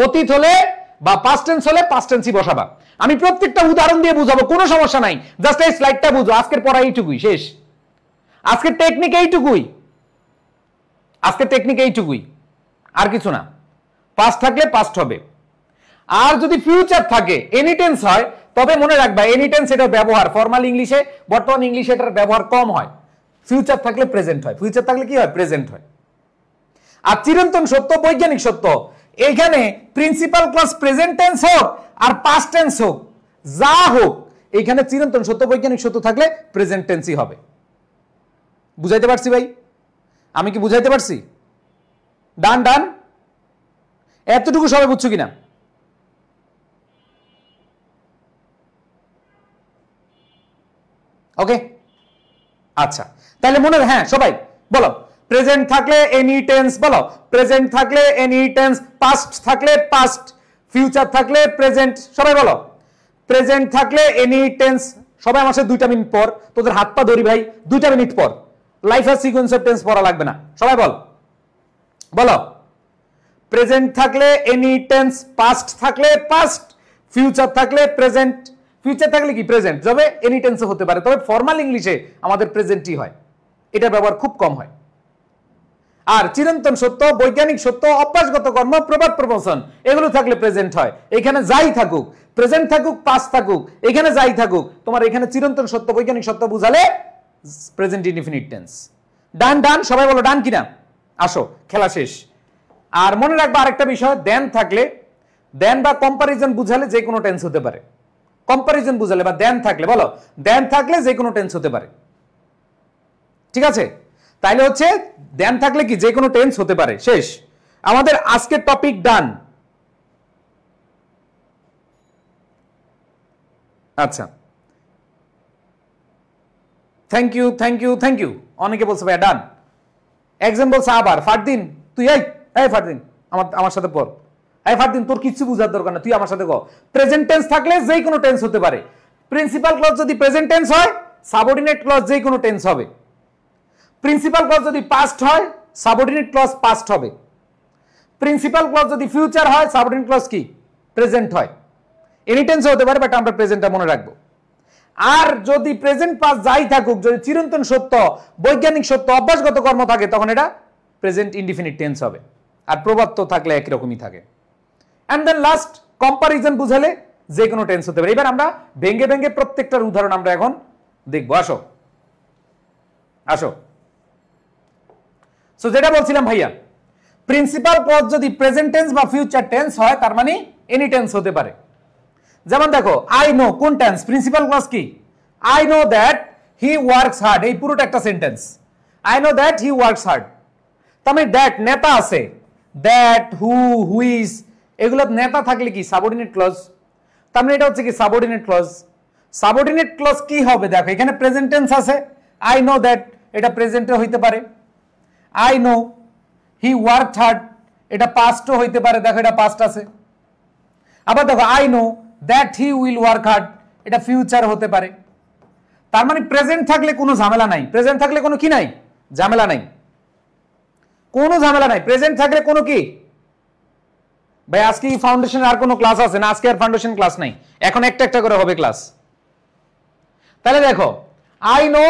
অতীত হলে বা পাস্ট টেন্স হলে পাস্ট টেন্সই বসাবা। আমি প্রত্যেকটা উদাহরণ দিয়ে বুঝাবো, কোনো সমস্যা নাই, জাস্ট এই স্লাইডটা বুঝো। আজকের পড়া এইটুকুই, শেষ। আজকের টেকনিক এইটুকুই, আজকের টেকনিক এইটুকুই, আর কিছু না। পাস্ট থাকলে পাস্ট হবে, আর যদি ফিউচার থাকে এনি টেন্স হয়, তবে মনে রাখবা এনি টেন্স এটার ব্যবহার ফর্মাল ইংলিশে, বর্তমান ইংলিশে এটার ব্যবহার কম হয়। ফিউচার থাকলে প্রেজেন্ট হয়, ফিউচার থাকলে কি হয়? প্রেজেন্ট হয়। আর চিরন্তন সত্য, বৈজ্ঞানিক সত্য, এখানে প্রিন্সিপাল ক্লজ প্রেজেন্ট টেন্স হোক আর পাস্ট টেন্স হোক, যা হোক, এখানে চিরন্তন সত্য, বৈজ্ঞানিক সত্য থাকলে প্রেজেন্ট টেন্সই হবে। বুঝাইতে পারছি ভাই? আমি কি বুঝাইতে পারছি? ডান ডান, এতটুকু সবাই বুঝছো কিনা? ওকে, আচ্ছা, তাহলে মনে, হ্যাঁ সবাই বলো, প্রেজেন্ট থাকলে এনি টেন্স, বলো প্রেজেন্ট থাকলে এনি টেন্স, পাস্ট থাকলে পাস্ট, ফিউচার থাকলে প্রেজেন্ট। সবাই বলো প্রেজেন্ট থাকলে এনি টেন্স। সবাই আমার সাথে 2টা মিনিট পর, তোদের হাত পা ধরি ভাই, 2টা মিনিট পর, লাইফ আর সিকোয়েন্স অফ টেন্স পড়া লাগবে না। সবাই বল, বলো প্রেজেন্ট থাকলে এনি টেন্স, পাস্ট থাকলে পাস্ট, ফিউচার থাকলে প্রেজেন্ট। ফিউচার থাকলে কি? প্রেজেন্ট। তবে এনি টেন্সে হতে পারে, তবে ফর্মাল ইংলিশে আমাদের প্রেজেন্টই হয়, এটা ব্যবহার খুব কম হয়। আর চিরন্তন সত্য, বৈজ্ঞানিক সত্য, অভ্যাসগত কর্ম, প্রবাদ প্রবচন এগুলো থাকলে প্রেজেন্ট হয়। এখানে যাই থাকুক, প্রেজেন্ট থাকুক, পাস্ট থাকুক, এখানে যাই থাকুক, তোমার এখানে চিরন্তন সত্য, বৈজ্ঞানিক সত্য বুঝালে প্রেজেন্ট ইনডিফিনিট টেন্স। ডান ডান, সবাই বলো ডান কিনা। আসো, খেলা শেষ। আর মনে রাখবা আরেকটা বিষয়, দেন থাকলে, দেন বা কম্পারিজন বুঝালে যে কোনো টেন্স হতে পারে। কম্পারিজন বুঝালে বা দেন থাকলে, বলো দেন থাকলে যে কোনো টেন্স হতে পারে। ঠিক আছে, তাইলে হচ্ছে দেন থাকলে কি যে কোনো টেন্স হতে পারে। শেষ, আমাদের আজকের টপিক ডান। আচ্ছা, thank you thank you thank you. অনেকে বলছে ভাইয়া ডান, একজন বলছে আবার ফারদিন তুই এই ফারদিন আমার সাথে পড়। এই ফারদিন তোর কিছু বুঝার দরকার না, তুই আমার সাথে কর। প্রেজেন্ট টেন্স থাকলে যে কোনো টেন্স হতে পারে। প্রিন্সিপাল ক্লজ যদি প্রেজেন্ট টেন্স হয়, সাবঅর্ডিনেট ক্লজ যে কোনো টেন্স হবে। প্রিন্সিপাল ক্লজ যদি পাস্ট হয়, সাবঅর্ডিনেট ক্লজ পাস্ট হবে। প্রিন্সিপাল ক্লজ যদি ফিউচার হয়, সাবঅর্ডিনেট ক্লজ কি প্রেজেন্ট হয়। এনি টেন্স হতে পারে, বাট আমরা প্রেজেন্টটা মনে রাখবো। আর যদি প্রেজেন্ট পাস্ট যাই থাকুক, যদি চিরন্তন সত্য, বৈজ্ঞানিক সত্য, অভ্যাসগত কর্ম থাকে, তখন এটা প্রেজেন্ট ইনডিফিনিট টেন্স হবে। আর প্রবাদ তো থাকলে একই রকমই থাকে। এন্ড দেন লাস্ট, কম্পারিজন বুঝালে যে কোনো টেন্স হতে পারে। এবার আমরা ভেঙ্গে ভেঙ্গে প্রত্যেকটার উদাহরণ আমরা এখন দেখবো। আসো আসো। সো যেটা বলছিলাম ভাইয়া, প্রিন্সিপাল ক্লজ যদি প্রেজেন্ট টেন্স বা ফিউচার টেন্স হয়, তার মানে এনি টেন্স হতে পারে। যেমন দেখো, আই নো কোন টেন্স, প্রিন্সিপাল ক্লজ কি, I know that he works hard. এই পুরোটা একটা sentence, I know that he works hard. তার মানে দ্যাট নেতা আছে, দ্যাট, হুইজ, এগুলো নেতা থাকলে কি সাবঅর্ডিনেট ক্লজ। তার মানে এটা হচ্ছে কি সাবঅর্ডিনেট ক্লজ। সাবঅর্ডিনেট ক্লজ কি হবে, দেখো এখানে প্রেজেন্ট টেন্স আছে, আই নো দ্যাট, এটা প্রেজেন্টও হইতে পারে। I know he worked hard, এটা পাস্টও হইতে পারে, দেখো এটা পাস্ট আছে। আবার দেখো, I know that he will work hard, এটা ফিউচার হতে পারে। তার মানে প্রেজেন্ট থাকলে কোনো ঝামেলা নাই। প্রেজেন্ট থাকলে কোনো কি নাই, ঝামেলা নাই, কোনো ঝামেলা নাই। প্রেজেন্ট থাকলে কোনো কি, ভাই আজকে কি ফাউন্ডেশনের আর কোনো ক্লাস আছে না? আজকে আর ফাউন্ডেশন ক্লাস নাই, এখন একটা একটা করে হবে ক্লাস। তাহলে দেখো, আই নো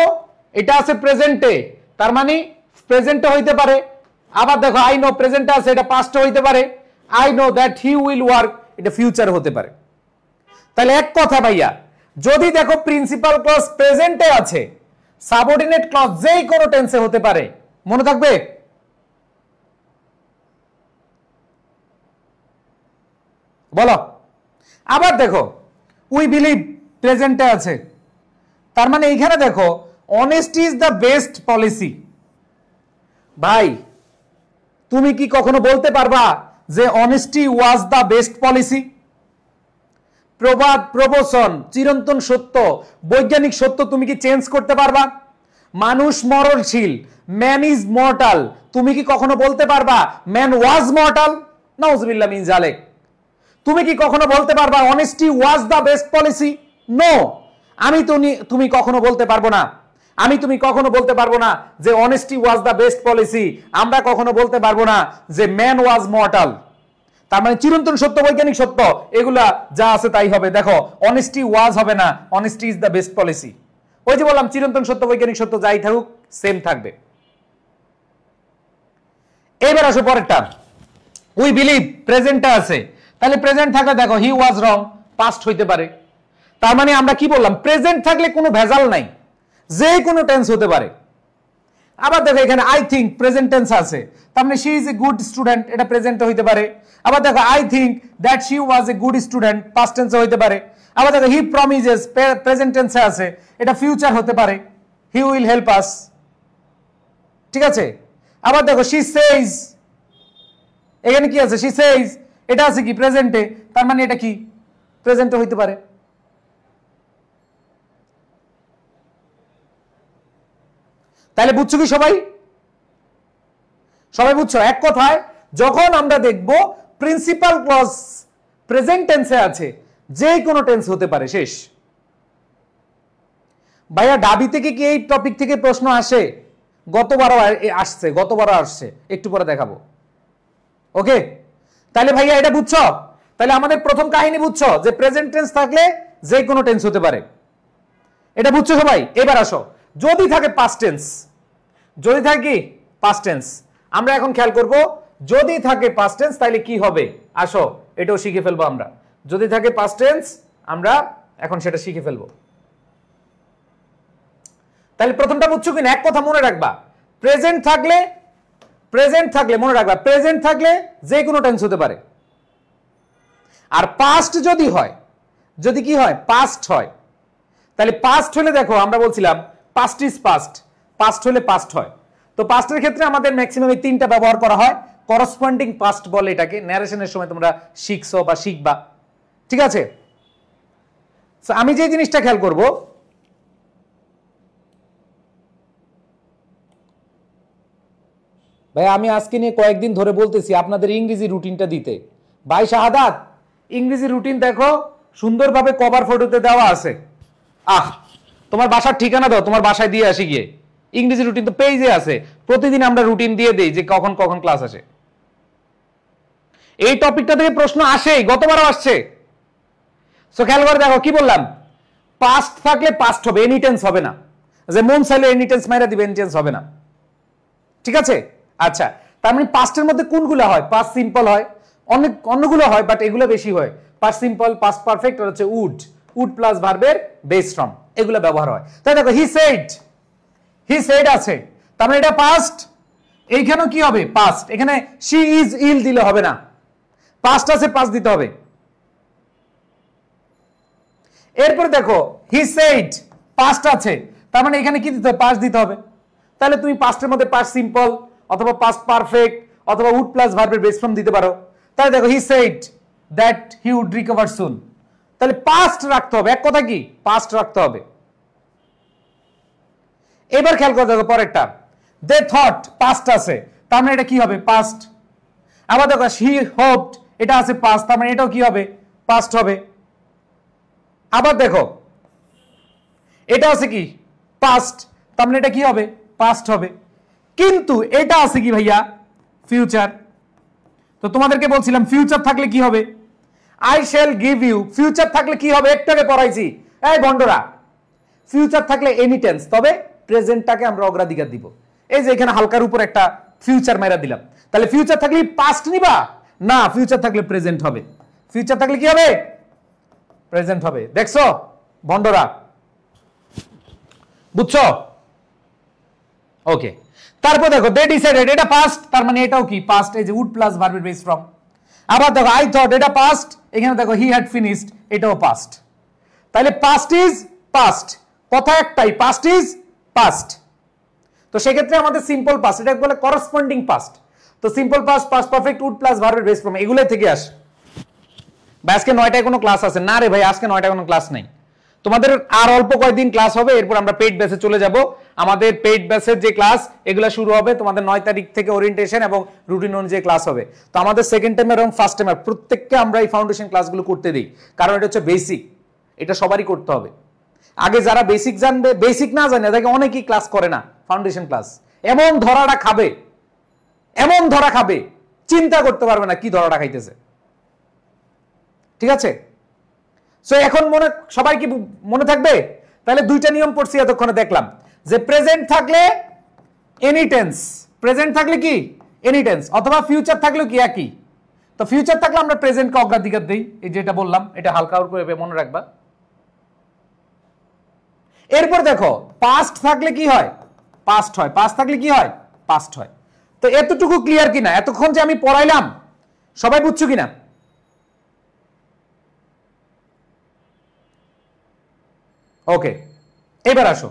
এটা আছে প্রেজেন্টে, তার মানে প্রেজেন্টে হইতে পারে। আবার দেখো, আই নো প্রেজেন্টে আছে, এটা পাস্টে হইতে পারে। I know that he will work, এটা ফিউচার হতে পারে। তাহলে এক কথা ভাইয়া, যদি দেখো প্রিন্সিপাল ক্লজ প্রেজেন্টে আছে, সাবঅর্ডিনেট ক্লজ যেই কোনো টেন্সে হতে পারে। মনে থাকবে? বলো। আবার দেখো, উই বিলিভ প্রেজেন্টে আছে, তার মানে এইখানে দেখো honesty is the best policy. ভাই তুমি কি কখনো বলতে পারবা যে honesty was the best policy? প্রবাদ প্রবচন, চিরন্তন সত্য, বৈজ্ঞানিক সত্য তুমি কি চেঞ্জ করতে পারবা? মানুষ মরণশীল, ম্যান ইজ মর্টাল, তুমি কি কখনো বলতে পারবা ম্যান ওয়াজ মর্টাল? নাউজুবিল্লাহ মিন জালিক। তুমি কি কখনো বলতে পারবা honesty was the best policy? No. তুমি কখনো বলতে পারবো না। তুমি কখনো বলতে পারবো না যে honesty was the best policy. আমরা কখনো বলতে পারবো না যে ম্যান ওয়াজ মর্টাল। তার মানে চিরন্তন সত্য, বৈজ্ঞানিক সত্য, এগুলা যা আছে তাই হবে। দেখো, অনেস্টি ওয়াজ হবে না, honesty is the best policy. ওই যে বললাম, চিরন্তন সত্য, বৈজ্ঞানিক সত্য যাই থাকুক সেম থাকবে। এবার আসো পরেরটা, উই বিলিভ প্রেজেন্টে আছে, তাহলে প্রেজেন্ট থাকলে দেখো হি ওয়াজ রং, পাস্ট হইতে পারে। তার মানে আমরা কি বললাম, প্রেজেন্ট থাকলে কোনো ভেজাল নাই, যে কোনো টেন্স হতে পারে। আবার দেখো এখানে আই থিঙ্ক প্রেজেন্ট টেন্স আছে, তার মানে she is a good student, এটা প্রেজেন্টে হইতে পারে। আবার দেখো I think that she was a good student, past টেন্সে হইতে পারে। আবার দেখো হি প্রমিসেস প্রেজেন্ট টেন্সে আছে, এটা ফিউচার হতে পারে, হি উইল হেল্প আস। ঠিক আছে। আবার দেখো শি সেইজ, এখানে কি আছে, শি সেইজ, এটা আছে কি প্রেজেন্টে, তার মানে এটা কি প্রেজেন্টে হইতে পারে। তাহলে বুঝছো কি সবাই? সবাই বুঝছো? এক কথায়, যখন আমরা দেখব প্রিন্সিপাল ক্লজ প্রেজেন্ট টেন্সে আছে, যে কোনো টেন্স হতে পারে। শেষ। ভাইয়া ডাবি থেকে কি এই টপিক থেকে প্রশ্ন আসে? গতবারও আসছে, একটু পরে দেখাবো। ওকে, তাহলে ভাইয়া এটা বুঝছো? তাহলে আমাদের প্রথম কাহিনী বুঝছো যে প্রেজেন্ট টেন্স থাকলে যে কোনো টেন্স হতে পারে, এটা বুঝছো সবাই? এবার আসো, যদি থাকে পাস্ট টেন্স, যদি থাকে পাস্ট টেন্স, আমরা এখন খেয়াল করব যদি থাকে পাস্ট টেন্স তাহলে কি হবে। আসো এটাও শিখে ফেলবো আমরা। যদি থাকে পাস্ট টেন্স আমরা এখন সেটা শিখে ফেলবো। তাহলে প্রথমটা বুঝছো কিনা? এক কথা মনে রাখবা, প্রেজেন্ট থাকলে মনে রাখবা, প্রেজেন্ট থাকলে যে কোনো টেন্স হতে পারে। আর পাস্ট যদি হয়, যদি কি হয়? পাস্ট হয়। তাহলে পাস্ট হলে দেখো আমরা বলছিলাম পাস্ট ইজ পাস্ট, পাস্ট হলে পাস্ট হয়। তো পাস্টের ক্ষেত্রে আমাদের ম্যাক্সিমাম এই তিনটা ব্যবহার করা হয়। করসপন্ডিং পাস্ট বলে এটাকে, ন্যারেশনের সময় তোমরা শিখছো বা শিখবা, ঠিক আছে? আমি যে জিনিসটা খেয়াল করব, ভাই আমি আজকে নিয়ে কয়েকদিন ধরে বলতেছি আপনাদের ইংরেজি রুটিনটা দিতে। ভাই শাহাদাত, ইংরেজি রুটিন দেখো সুন্দরভাবে কভার ফটোতে দেওয়া আছে। তোমার বাসার ঠিকানা দাও, তোমার বাসায় দিয়ে আসি গিয়ে। ইংরেজি রুটিন তো পেজে আছে, প্রতিদিন আমরা রুটিন দিয়ে দেই যে কখন কখন ক্লাস আসে। এই টপিকটা থেকে প্রশ্ন আসে, গতবারও আসছে। সো খেয়াল করে দেখো কি বললাম, পাস্ট থাকলে পাস্ট হবে, এনি টেন্স হবে না। যে মন চাইলে এনি টেন্স মাইরা দিবে, এনি টেন্স হবে না, ঠিক আছে? আচ্ছা, তার মানে পাস্টের মধ্যে কোনগুলো হয়? পাস্ট সিম্পল হয়, অনেক অন্যগুলো হয়, বাট এগুলো বেশি হয়। পাস্ট সিম্পল, পাস্ট পারফেক্ট আর হচ্ছে উড প্লাস ভার্বের বেস ফর্ম, এগুলো ব্যবহার হয়। তাই দেখো হি সেড আছে, তার মানে এটা পাস্ট। এইখানেও কি হবে? পাস্ট। এখানে শি ইজ ইল দিলে হবে না, পাস্ট আছে, পাস্ট দিতে হবে। এরপর দেখো হি সেড পাস্ট আছে, তার মানে এখানে কি দিতে হবে? পাস্ট দিতে হবে। তাহলে তুমি পাস্টের মধ্যে পাস্ট সিম্পল অথবা পাস্ট পারফেক্ট অথবা উড প্লাস ভার্বের বেস ফর্ম দিতে পারো। তাহলে দেখো he said that he would recover soon, তাহলে পাস্ট রাখতে হবে। এক কথা কি? পাস্ট রাখতে হবে। এবার খেয়াল করে দেখো পরেরটা, দে থট পাস্ট আছে, তার মানে এটা কি হবে? পাস্ট। আবার দেখো হি হোপড, এটা আছে পাস্ট, তার মানে এটাও কি হবে? পাস্ট হবে। আবার দেখো এটা আছে কি? পাস্ট, তার মানে এটা কি হবে? পাস্ট হবে। কিন্তু এটা আছে কি ভাইয়া? ফিউচার। তো তোমাদেরকে বলছিলাম ফিউচার থাকলে কি হবে? I shall give you, future থাকলে কি হবে? একটু আগে পড়াইছি। এই বন্ধুরা, ফিউচার থাকলে এনি টেন্স, তবে প্রেজেন্টটাকে আমরা অগ্রাধিকার দিব। এই যে এখানে হালকার উপর একটা ফিউচার মেরা দিলাম, তাহলে ফিউচার থাকলে পাস্ট নিবা না, ফিউচার থাকলে প্রেজেন্ট হবে। ফিউচার থাকলে কি হবে? প্রেজেন্ট হবে। দেখছো বন্ধুরা, বুঝছো? ওকে, তারপর দেখো দে ডিসাইডেড, এটা পাস্ট, তার মানে এটাও কি? পাস্ট। এই যে উড প্লাস ভার্বের বেস ফর্ম। আবার দেখো আই থট, এটা পাস্ট, এখানে দেখো হি হ্যাড ফিনিশড, এটাও পাস্ট। তাহলে পাস্ট ইজ পাস্ট, কথা একটাই, পাস্ট ইজ পাস্ট। তো সেক্ষেত্রে আমাদের সিম্পল পাস্ট, এটা বলে করসপন্ডিং পাস্ট। তো simple past, past perfect, would plus ভার্বের বেস ফর্ম, এগুলো থেকে আসে। ভাই আজকে 9টায় কোনো ক্লাস আছে না? রে ভাই আজকে 9টায় কোনো ক্লাস নেই। তোমাদের আর অল্প কয়েকদিন ক্লাস হবে, এরপর আমরা পেইড ব্যাচে চলে যাব। আমাদের পেইড ব্যাচের যে ক্লাস এগুলো শুরু হবে তোমাদের 9 তারিখ থেকে, ওরিয়েন্টেশন এবং রুটিন অনুযায়ী ক্লাস হবে। তো আমাদের সেকেন্ড টাইম এবং ফার্স্ট টাইম প্রত্যেককে আমরা এই ফাউন্ডেশন ক্লাসগুলো করতে দিই, কারণ এটা হচ্ছে বেসিক, এটা সবারই করতে হবে। আগে যারা বেসিক জানবে, বেসিক না জানে তাকে অনেকেই ক্লাস করে না ফাউন্ডেশন ক্লাস। এমন ধরাটা খাবে, এমন ধরা খাবে, চিন্তা করতে পারবে না কি ধরাটা খাইতেছে, ঠিক আছে? সো এখন সবাই কি মনে থাকবে? তাহলে দুইটা নিয়ম পড়ছি এতক্ষণে, দেখলাম যে প্রেজেন্ট থাকলে এনি টেন্স, প্রেজেন্ট থাকলে কি? এনি টেন্স, অথবা ফিউচার থাকলেও কি একই। তো ফিউচার থাকলে আমরা প্রেজেন্টকে অগ্রাধিকার দিই, এই যেটা বললাম, এটা হালকা করে মনে রাখবা। এরপর দেখো পাস্ট থাকলে কি হয়? পাস্ট হয়। পাস্ট থাকলে কি হয়? পাস্ট হয়। তো এতটুকু ক্লিয়ার কিনা? এতক্ষণ যে আমি পড়াইলাম সবাই বুঝছো কিনা? ওকে, এবার আসো,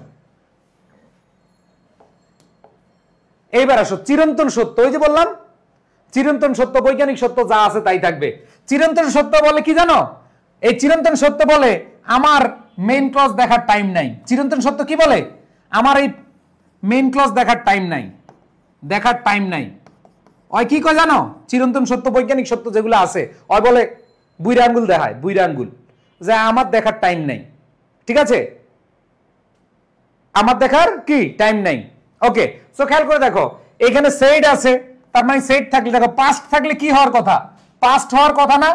এইবার আসো চিরন্তন সত্য। ওই যে বললাম চিরন্তন সত্য, বৈজ্ঞানিক সত্য যা আছে তাই থাকবে। চিরন্তন সত্য বলে কি জানো? এই চিরন্তন সত্য বলে আমার মেইন ক্লজ দেখার টাইম নাই। চিরন্তন সত্য কি বলে? আমার এই মেইন ক্লজ দেখার টাইম নাই, দেখার টাইম নাই। ওই কি কয় জানো? চিরন্তন সত্য, বৈজ্ঞানিক সত্য যেগুলো আছে ওই বলে বুইরা আঙ্গুল দেখায়, বুইরা আঙ্গুল, যে আমার দেখার টাইম নাই, ঠিক আছে? আমার দেখার কি টাইম নাই। ওকে, সো খেয়াল করে দেখো এখানে সেড আছে, তার মানে সেড থাকলে দেখো পাস্ট থাকলে কি হওয়ার কথা? পাস্ট হওয়ার কথা না?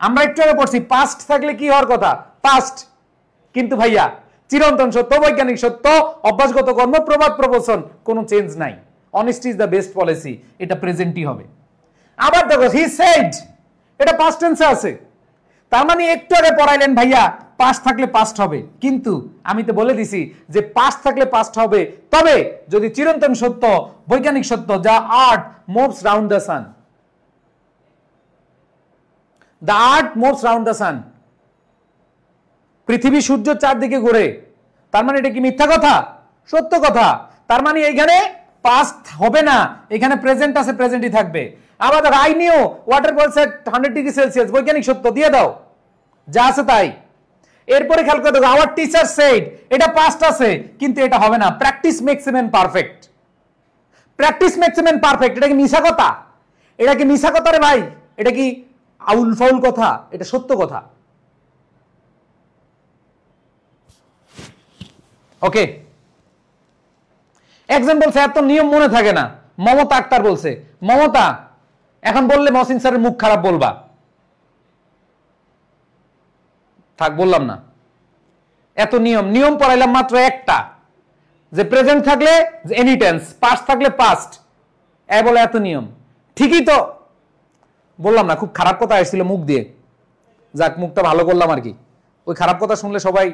আমরা একটু আগে পড়ছি পাস্ট থাকলে কি হওয়ার কথা? পাস্ট। কিন্তু ভাইয়া চিরন্তন সত্য, বৈজ্ঞানিক সত্য, অভ্যাসগত কর্ম, প্রবাদ প্রবচন, কোনো চেঞ্জ নাই। Honesty is the best policy, এটা প্রেজেন্টই হবে। আবার দেখো হি সেড, এটা পাস্ট টেন্সে আছে, তার মানে একটু আগে পড়াইলেন ভাইয়া পাস্ট থাকলে পাস্ট হবে, কিন্তু আমি তো বলে দিছি যে পাস্ট থাকলে পাস্ট হবে তবে যদি চিরন্তন সত্য, বৈজ্ঞানিক সত্য, যা art moves round the sun, the art moves round the sun, পৃথিবী সূর্য চারদিকে ঘুরে, তার মানে এটা কি মিথ্যা কথা? সত্য কথা। তার মানে এইখানে পাস্ট হবে না, এখানে প্রেজেন্ট আছে, প্রেজেন্টই থাকবে। আবার দেখো I knew water বয়েলস at 100 degree Celsius, বৈজ্ঞানিক সত্য, দিয়ে দাও, যা আছে তাই। এরপরে খেয়াল করে দেখো আওয়ার টিচার সেড, এটা পাস্ট আছে কিন্তু এটা হবে না, practice makes a man perfect, practice makes a man perfect, এটা কি মিছা কথা? এটা কি মিছা কথা রে ভাই? এটা কি আউল ফাউল কথা? এটা সত্য কথা। ওকে, একজন বলছে এত নিয়ম মনে থাকে না, মমতা আক্তার বলছে, মমতা এখন বললে মহসিন স্যারের মুখ খারাপ বলবা, থাক বললাম না। এত নিয়ম, নিয়ম পড়াইলাম মাত্র একটা, যে প্রেজেন্ট থাকলে এনি টেন্স, পাস্ট থাকলে পাস্ট, এ বলে এত নিয়ম। ঠিকই তো বললাম না, খুব খারাপ কথা আসছিল মুখ দিয়ে, যাক মুখটা ভালো করলাম আর কি। ওই খারাপ কথা শুনলে সবাই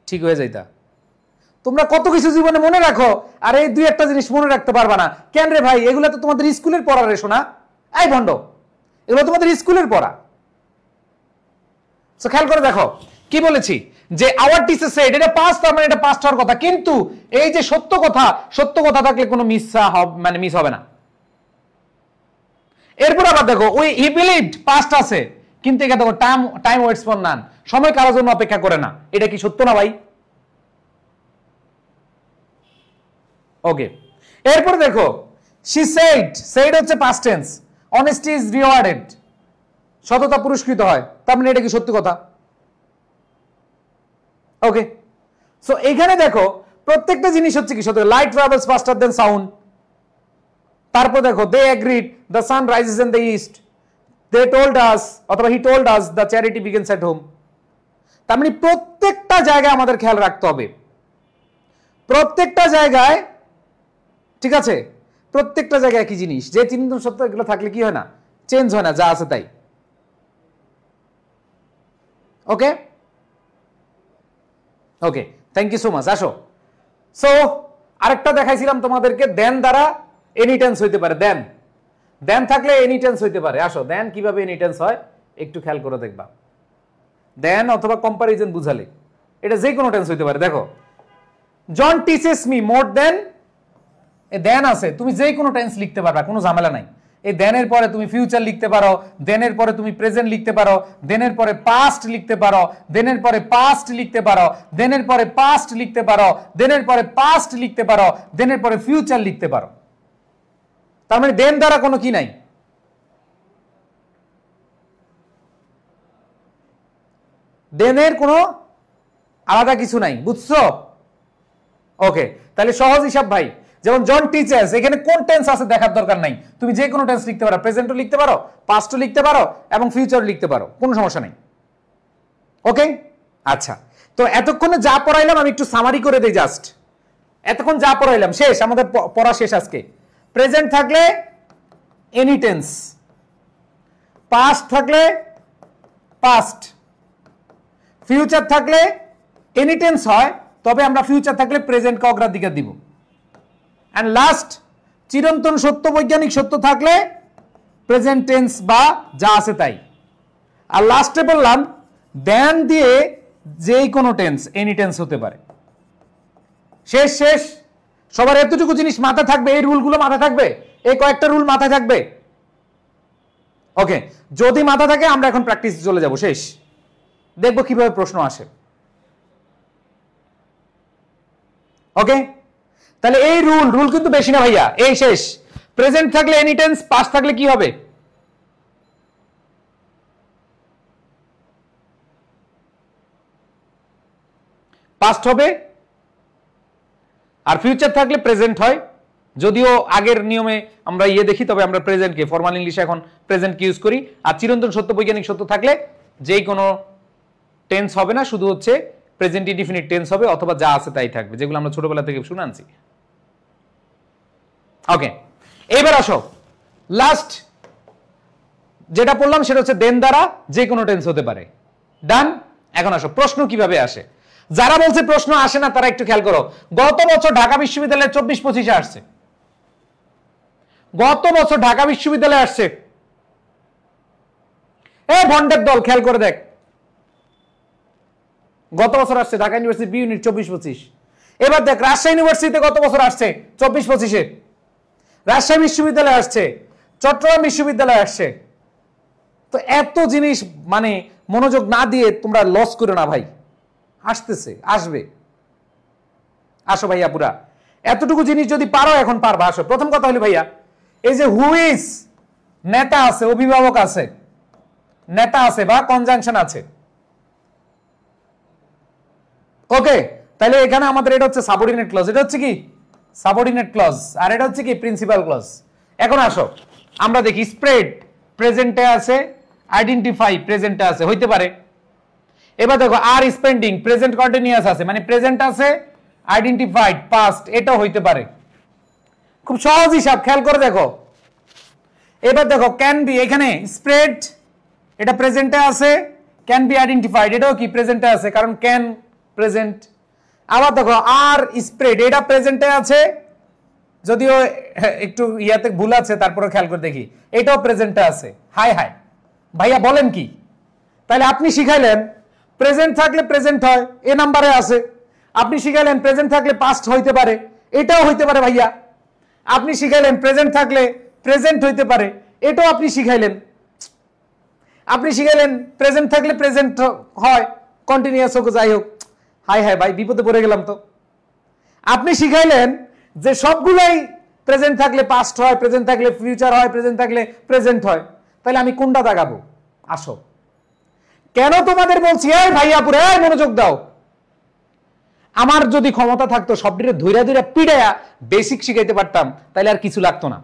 ঠিক হয়ে যাইতা। তোমরা কত কিছু জীবনে মনে রাখো, আর এই দুই একটা জিনিস মনে রাখতে পারবা না কেন রে ভাই? এগুলো তো তোমাদের স্কুলের পড়া রে শোনা, এই ভণ্ড, এগুলো তোমাদের স্কুলের পড়া। সো খেয়াল করে দেখো কি বলেছি, যে আওয়ার টিচার সেড, এটা পাস্ট, তার মানে এটা পাস্ট হওয়ার কথা, কিন্তু এই যে সত্য কথা, সত্য কথা থাকলে কোনো মিস হবে না। এরপর আবার দেখো ওই হি বিলিভড, পাস্ট আছে, কিন্তু এখানে দেখো টাইম ওয়েটস ফর নান, সময় কারোর জন্য অপেক্ষা করে না, এটা কি সত্য না ভাই? ওকে, এরপর দেখো she said, said হচ্ছে past tense, honesty is rewarded, সততা পুরস্কৃত হয়, তার মানে এটা কি সত্যি কথা? ওকে, সো এখানে দেখো প্রত্যেকটা জিনিস হচ্ছে কি সত্য। Light travels faster than sound, তারপর দেখো they agreed, the sun rises in the east, they told us, অথবা he told us the charity begins at home. তার মানে প্রত্যেকটা জায়গায় আমাদের খেয়াল রাখতে হবে, প্রত্যেকটা জায়গায়, ঠিক আছে, প্রত্যেকটা জায়গায় কি জিনিস, যে চিন্তন সত্য এগুলো থাকলে কি হয় না, চেঞ্জ হয় না, যা আছে তাই। ওকে ওকে, থ্যাংক ইউ সো মাচ। আসো, সো আরেকটা দেখাইছিলাম তোমাদেরকে, দেন দ্বারা এনি টেন্স হইতে পারে, দেন, দেন থাকলে এনি টেন্স হইতে পারে। আসো, দেন কিভাবে এনি টেন্স হয় একটু খেয়াল করে দেখবা। দেন অথবা কম্পারিজন বুঝালে এটা যে কোনো টেন্স হইতে পারে। দেখো, জন টিচেস মি মোর দেন, দেন আছে, তুমি যে কোনো টেন্স লিখতে পারবা, কোনো ঝামেলা নাই। এই দেনের পরে তুমি ফিউচার লিখতে পারো, দেনের পরে তুমি প্রেজেন্ট লিখতে পারো, দেনের পরে পাস্ট লিখতে পারো, দেনের পরে পাস্ট লিখতে পারো, দেনের পরে পাস্ট লিখতে পারো, দেনের পরে পাস্ট লিখতে পারো, দেনের পরে ফিউচার লিখতে পারো। তার মানে দেন দ্বারা কোনো কি নাই, দেনের কোনো আলাদা কিছু নাই, বুঝছো? ওকে, তাহলে সহজ হিসাব ভাই, যেমন জন টিচার্স, এখানে কোন টেন্স আছে দেখার দরকার নাই, তুমি যে কোনো টেন্স লিখতে পারো, প্রেজেন্টও লিখতে পারো, পাস্টও লিখতে পারো এবং ফিউচারও লিখতে পারো, কোনো সমস্যা নেই। ওকে, আচ্ছা, তো এতক্ষণে যা পড়াইলাম আমি একটু সামারি করে দেই জাস্ট। এতক্ষণ যা পড়াইলাম শেষ, আমাদের পড়া শেষ আজকে। প্রেজেন্ট থাকলে এনি টেন্স, পাস্ট থাকলে পাস্ট, ফিউচার থাকলে এনি টেন্স হয়, তবে আমরা ফিউচার থাকলে প্রেজেন্টকে অগ্রাধিকার দিব। এন্ড লাস্ট, চিরন্তন সত্য, বৈজ্ঞানিক সত্য থাকলে প্রেজেন্ট টেন্স বা যা আছে তাই। আর লাস্টে বললাম দেন দিয়ে যে কোনো টেন্স, এনি টেন্স হতে পারে। শেষ শেষ, সবার এতটুকু জিনিস মাথায় থাকবে, এই রুলগুলো মাথায় থাকবে, এই কয়েকটা রুল মাথায় থাকবে। ওকে, যদি মাথা থাকে আমরা এখন প্র্যাকটিস চলে যাব। শেষ, দেখবো কিভাবে প্রশ্ন আসে। ওকে, তাহলে এই রুল কিন্তু বেশি না ভাইয়া, এই শেষ। প্রেজেন্ট থাকলে এনি টেন্স, পাস্ট থাকলে কি হবে? পাস্ট হবে, আর ফিউচার থাকলে প্রেজেন্ট হয়। যদিও আগের নিয়মে আমরা দেখি, তবে আমরা প্রেজেন্টকে ফর্মাল ইংলিশে এখন প্রেজেন্টকে ইউজ করি। আর চিরন্তন সত্য, বৈজ্ঞানিক সত্য থাকলে যেই কোনো টেন্স হবে না, শুধু হচ্ছে প্রেজেন্ট ইনডিফিনিট টেন্স হবে, অথবা যা আছে তাই থাকবে, যেগুলো আমরা ছোটবেলা থেকে শুনে আনছি। ওকে, এবার আসো লাস্ট যেটা পড়লাম সেটা হচ্ছে দেন দ্বারা যে কোনো টেন্স হতে পারে। ডান। এখন আসো প্রশ্ন কিভাবে আসে। যারা বলছে প্রশ্ন আসে না তারা একটু খেয়াল করো, গত বছর ঢাকা বিশ্ববিদ্যালয়ে 24-25 আসছে, গত বছর ঢাকা বিশ্ববিদ্যালয়ে আসছে। এই ভন্ডের দল খেয়াল করে দেখ, গত বছর আসছে ঢাকা ইউনিভার্সিটি বি ইউনিট 24-25। এবার দেখ রাজশাহী ইউনিভার্সিটিতে গত বছর আসছে 24-25-এ, রাজশাহী বিশ্ববিদ্যালয়ে আসছে, চট্টগ্রাম বিশ্ববিদ্যালয়ে আসছে। তো এত জিনিস মানে মনোযোগ না দিয়ে তোমরা লস করো না ভাই, আসতেছে আসবে। আসো ভাইয়া পুরা এতটুকু জিনিস যদি পারো এখন পারবা। আসো প্রথম কথা হলো ভাইয়া এই যে হুইস নেতা আছে, অভিভাবক আছে, নেতা আছে বা কনজাংশন আছে। ওকে, তাহলে এখানে আমাদের এটা হচ্ছে সাবঅর্ডিনেট ক্লজ, এটা হচ্ছে কি সাবঅর্ডিনেট ক্লজ, আর এটা হচ্ছে কি প্রিন্সিপাল ক্লজ। এখন আসো আমরা দেখি স্প্রেড প্রেজেন্টে আছে, আইডেন্টিফাই প্রেজেন্টে আছে, হইতে পারে। এবার দেখো আর স্পেন্ডিং প্রেজেন্ট কন্টিনিউয়াস আছে, মানে প্রেজেন্ট আছে, আইডেন্টিফাইড পাস্ট, এটাও হইতে পারে। খুব সহজ হিসাব, খেয়াল করে দেখো। এবার দেখো ক্যান বি, এখানে স্প্রেড এটা প্রেজেন্টে আছে, ক্যান বি আইডেন্টিফাইড এটাও কি প্রেজেন্টে আছে, কারণ ক্যান প্রেজেন্ট। আবার দেখো আর স্প্রেড এটা প্রেজেন্টে আছে, যদিও একটু ইয়াতে ভুল আছে, তারপরে খেয়াল করে দেখি এটাও প্রেজেন্টে আছে। হাই হাই ভাইয়া বলেন কি, তাহলে আপনি শিখাইলেন প্রেজেন্ট থাকলে প্রেজেন্ট হয়, এ নাম্বারে আছে। আপনি শিখাইলেন প্রেজেন্ট থাকলে পাস্ট হইতে পারে, এটাও হইতে পারে ভাইয়া। আপনি শিখাইলেন প্রেজেন্ট থাকলে প্রেজেন্ট হইতে পারে, এটাও আপনি শিখাইলেন। আপনি শিখাইলেন প্রেজেন্ট থাকলে প্রেজেন্ট হয়, কন্টিনিউয়াস হোক যাই হোক। হাই হাই ভাই বিপদে পড়ে গেলাম তো। আপনি শিখাইলেন যে সবগুলাই প্রেজেন্ট থাকলে পাস্ট হয়, প্রেজেন্ট থাকলে ফিউচার হয়, প্রেজেন্ট থাকলে প্রেজেন্ট হয়, তাহলে আমি কোনটা দাগাবো? আসো কেন তোমাদের বলছি এই ভাইয়া পুরো মনোযোগ দাও। আমার যদি ক্ষমতা থাকতো সবটিরে ধৈরা ধৈরা পিড়ায়া বেসিক শিখাইতে পারতাম, তাহলে আর কিছু লাগতো না।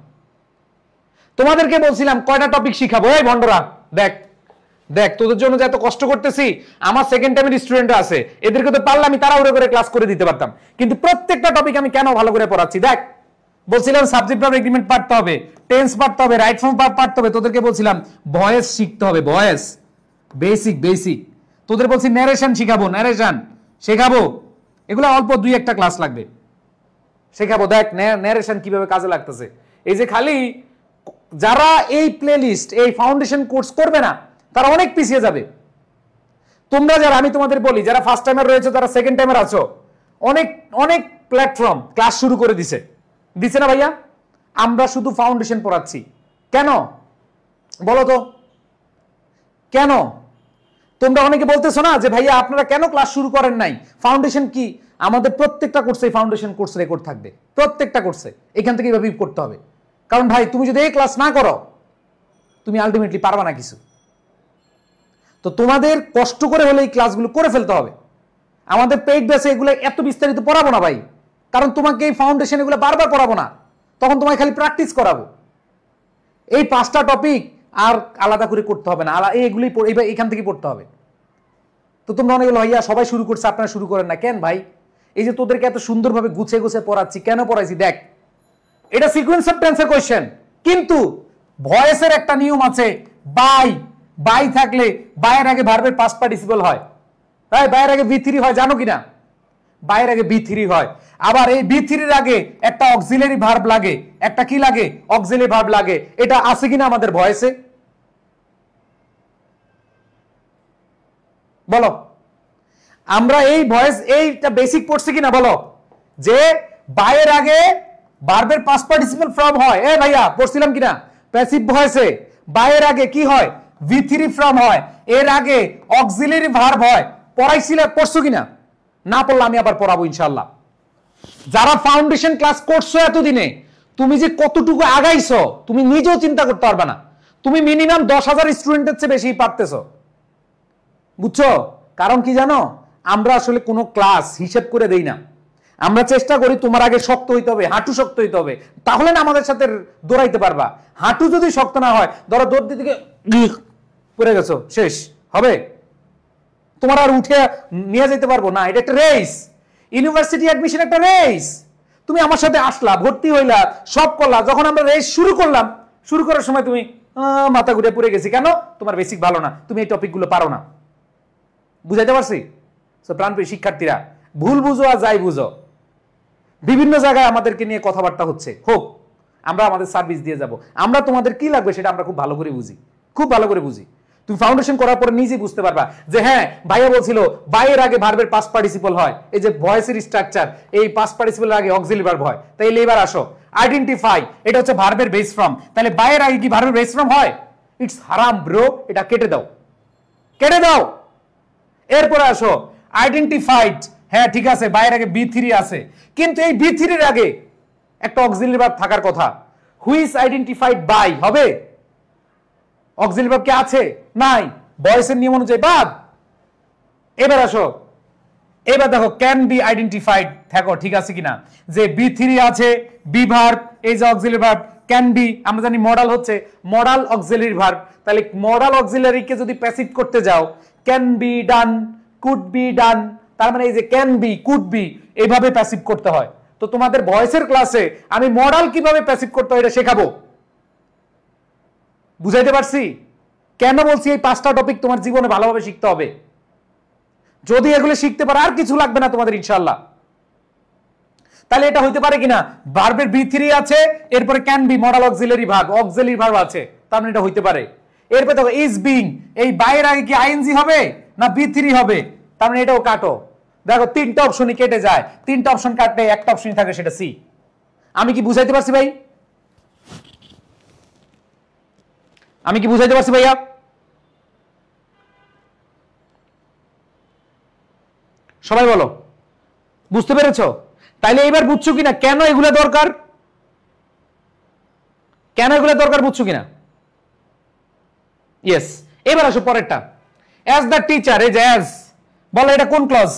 তোমাদেরকে বলছিলাম কয়টা টপিক শিখাবো, এই ভন্ডরা দেখ দেখ তোদের জন্য যে এত কষ্ট করতেছি, আমার সেকেন্ড টাইমের স্টুডেন্ট আছে, এদেরকে তো পারলে আমি তাড়াহুড়ো করে ক্লাস করে দিতে পারতাম, কিন্তু প্রত্যেকটা টপিক আমি কেন ভালো করে পড়াচ্ছি দেখ। বলছিলাম সাবজেক্ট ভার্ব এগ্রিমেন্ট পারতে হবে, টেন্স পারতে হবে, রাইট ফর্ম পারতে হবে, তোদেরকে বলছিলাম ভয়েস শিখতে হবে, ভয়েস বেসিক বেসিক। তোদের বলছি ন্যারেশন শিখাবো, ন্যারেশন শেখাবো, এগুলো অল্প 2-1টা ক্লাস লাগবে, শেখাবো। দেখ ন্যারেশন কিভাবে কাজে লাগতেছে। এই যে খালি যারা এই প্লেলিস্ট এই ফাউন্ডেশন কোর্স করবে না তারা অনেক পিছিয়ে যাবে। তোমরা যারা, আমি তোমাদের বলি যারা ফার্স্ট টাইমার রয়েছে, যারা সেকেন্ড টাইমার আছো, অনেক অনেক প্ল্যাটফর্ম ক্লাস শুরু করে দিছে না ভাইয়া? আমরা শুধু ফাউন্ডেশন পড়াচ্ছি। কেন বলো তো কেন? তোমরা অনেকে বলতেছো না যে ভাইয়া আপনারা কেন ক্লাস শুরু করেন নাই, ফাউন্ডেশন কি? আমাদের প্রত্যেকটা কোর্সে ফাউন্ডেশন কোর্স রেকর্ড থাকবে, প্রত্যেকটা কোর্সে এখান থেকে এইভাবে করতে হবে। কারণ ভাই তুমি যদি এই ক্লাস না করো তুমি আলটিমেটলি পারবা না কিছু। তো তোমাদের কষ্ট করে হলে এই ক্লাসগুলো করে ফেলতে হবে। আমাদের পেইড ব্যাচে এগুলো এত বিস্তারিত পড়াবো না ভাই, কারণ তোমাকে এই ফাউন্ডেশন এগুলো বারবার পড়াবো না, তখন তোমায় খালি প্র্যাকটিস করাবো। এই 5টা টপিক আর আলাদা করে করতে হবে না, এইগুলি এখান থেকে পড়তে হবে। তো তোমরা অনেক বলো ভাইয়া সবাই শুরু করছে আপনারা শুরু করেন না কেন ভাই? এই যে তোদেরকে এত সুন্দরভাবে গুছিয়ে গুছিয়ে পড়াচ্ছি, কেন পড়াইছি দেখ। এটা সিকোয়েন্স অফ টেন্সের কোশ্চেন, কিন্তু ভয়েসের একটা নিয়ম আছে, বাই থাকলে বাইয়ের আগে ভার্বের পাস্ট পার্টিসিপল হয়, তাই বাইয়ের আগে বি3 হয়, জানো কিনা? বাইয়ের আগে বি3 হয়। আবার এই বি3-এর আগে একটা অক্সিলারি ভার্ব লাগে, একটা কি লাগে? অক্সিলারি ভার্ব লাগে। এটা আছে কিনা আমাদের ভয়েসে? বলো আমরা এই ভয়েস এইটা বেসিক পড়ছি কিনা বলো, যে বাইয়ের আগে ভার্বের পাস্ট পার্টিসিপল ফ্রম হয়। এ ভাইয়া পড়ছিলাম কিনা? প্যাসিভ ভয়েসে বাইয়ের আগে কি হয়? ভি3 ফ্রম হয়, এর আগে অক্সিলারি ভার্ব হয়। পড়াইছিলে, পড়ছো কিনা? না পড়লে আমি আবার পড়াবো ইনশাআল্লাহ। যারা ফাউন্ডেশন ক্লাস করছো এতদিনে, তুমি যে কতটুকু আগাইছো তুমি নিজেও চিন্তা করতে পারবে না। তুমি মিনিমাম 10,000 স্টুডেন্টের চেয়ে বেশি পারতেছো, বুঝছো? কারণ কি জানো, আমরা আসলে কোনো ক্লাস হিসেব করে দেই না। আমরা চেষ্টা করি তোমার আগে শক্ত হইতে হবে, হাঁটু শক্ত হইতে হবে, তাহলে না আমাদের সাথে দৌড়াইতে পারবা। হাঁটু যদি শক্ত না হয়, ধরো দৌড় দিতে পড়ে গেছো, শেষ হবে, তোমার আর উঠে নিয়ে যেতে পারবো না। এটা একটা রেস, ইউনিভার্সিটি অ্যাডমিশন একটা রেস। তুমি আমার সাথে আসলা, ভর্তি হইলা, সব করলা, যখন আমরা রেস শুরু করলাম, শুরু করার সময় তুমি মাথা ঘুরে পড়ে গেছি। কেন? তোমার বেসিক ভালো না, তুমি এই টপিকগুলো পারো না। বুঝাইতে পারছি? প্রাণপ্রিয় শিক্ষার্থীরা, ভুল বুঝো আর যাই বুঝো, বিভিন্ন জায়গায় আমাদেরকে নিয়ে কথাবার্তা হচ্ছে, হোক, আমরা আমাদের সার্ভিস দিয়ে যাব। আমরা তোমাদের কি লাগবে সেটা আমরা খুব ভালো করে বুঝি, খুব ভালো করে বুঝি। তুমি ফাউন্ডেশন করার পরে নিজেই বুঝতে পারবা যে হ্যাঁ, ভাইয়া বলছিল বাইয়ের আগে ভার্বের পাস্ট পার্টিসিপল হয়, এই যে ভয়েসের স্ট্রাকচার, এই পাস্ট পার্টিসিপলের আগে অক্সিলারি ভার্ব হয়। তাইলে এবার আসো, আইডেন্টিফাই, এটা হচ্ছে ভার্বের বেস ফর্ম। তাহলে বাইয়ের আগে কি ভার্বের বেস ফর্ম হয়? ইটস হারাম ব্রো, এটা কেটে দাও, কেটে দাও। এরপরে আসো, আইডেন্টিফাইড, হ্যাঁ ঠিক আছে, বাইরের আগে বি থ্রি আছে, কিন্তু এই বি থ্রির আগে একটা অক্সিলারি ভার্ব থাকার কথা। হুইচ আইডেন্টিফাইড বাই হবে? অক্সিলারি ভার্ব কি আছে? নাই, ভয়েসের নিয়ম অনুযায়ী বাদ। এবার আসো, এবার দেখো ক্যান বি আইডেন্টিফাইড থাকো, ঠিক আছে কিনা, যে বি থ্রি আছে, বি ভার্ব, এই যে অক্সিলারি ভার্ব ক্যান বি, আমরা জানি মডাল হচ্ছে মডাল অক্সিলারি ভার্ব। তাহলে মডাল অক্সিলারিকে যদি প্যাসিভ করতে যাও, can be done, could be done, তার মানে এই যে ক্যান বি, কুড বি, এইভাবে প্যাসিভ করতে হয়। তো তোমাদের ভয়েসের ক্লাসে আমি মডাল কিভাবে প্যাসিভ করতে হয় এটা শেখাবো। বুঝাইতে পারছি? কেন বলছি এই 5টা টপিক তোমার জীবনে ভালোভাবে শিখতে হবে। যদি এগুলো শিখতে পারো আর কিছু লাগবে না তোমাদের ইনশাআল্লাহ। তাহলে এটা হইতে পারে কিনা, ভার্বের বি থ্রি আছে, এরপরে can be modal auxiliary verb, auxiliary verb আছে, তার মানে এটা হইতে পারে। এরপরে দেখো ইজ বিং, এই বাইয়ের আগে কি আইএনজি হবে না বি থ্রি হবে? তার মানে এটাও কাটো। দেখো 3টা অপশনই কেটে যায়, 3টা অপশন কাটলে একটা অপশনই থাকে, সেটা সি। আমি কি বুঝাইতে পারছি ভাই? আমি কি বুঝাইতে পারছি ভাইয়া? সবাই বলো, বুঝতে পেরেছো? তাইলে এবার বুঝছো কিনা কেন এগুলো দরকার, কেন এগুলো দরকার, বুঝছো কিনা? ইয়েস। এবার আসো পরেরটা, অ্যাজ দ্য টিচার, এই যে অ্যাজ, বলো এটা কোন ক্লজ?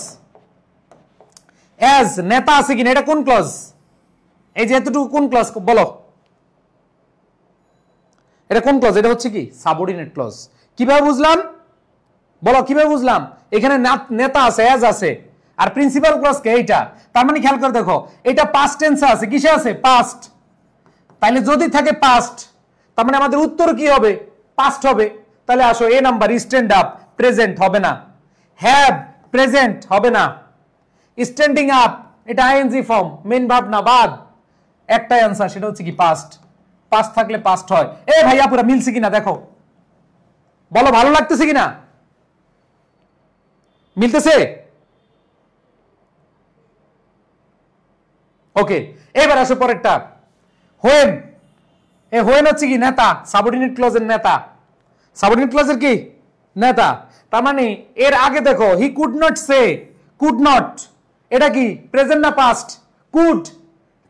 অ্যাজ নেতা আছে কিনা, এটা কোন ক্লজ? এই যে এতটুকু কোন ক্লজ বলো? এটা কোন ক্লজ? এটা হচ্ছে কি সাবঅর্ডিনেট ক্লজ। কিভাবে বুঝলাম বলো, কিভাবে বুঝলাম? এখানে নেতা আছে, অ্যাজ আছে, আর প্রিন্সিপাল ক্লজ কে এইটা। তার মানে খেয়াল করে দেখো, এটা পাস্ট টেন্সে আছে, কিসে আছে? পাস্ট। তাইলে যদি থাকে পাস্ট, তার মানে আমাদের উত্তর কি হবে? পাস্ট হবে। তাহলে আসো, এ নাম্বার স্ট্যান্ড আপ, প্রেজেন্ট হবে না। হ্যাভ, প্রেজেন্ট হবে না। স্ট্যান্ডিং আপ, এটা আইএনজি ফর্ম, মেইন ভার্ব না, বাদ। একটাই आंसर, সেটা হচ্ছে কি পাস্ট। পাস্ট থাকলে পাস্ট হয়। এ ভাইয়া পুরো মিলছে কিনা দেখো, বলো ভালো লাগতেছে কিনা? মিলতেছে? ওকে, এবার আসো পরেরটা, হোয়েন। এ হোয়েন হচ্ছে কি নেতা, সাবঅর্ডিনেট ক্লজের নেতা। সাবঅর্ডিনেট ক্লজের কি নেতা। তার মানে এর আগে দেখো, he could not say, could not, এটা কি প্রেজেন্ট না past? Could.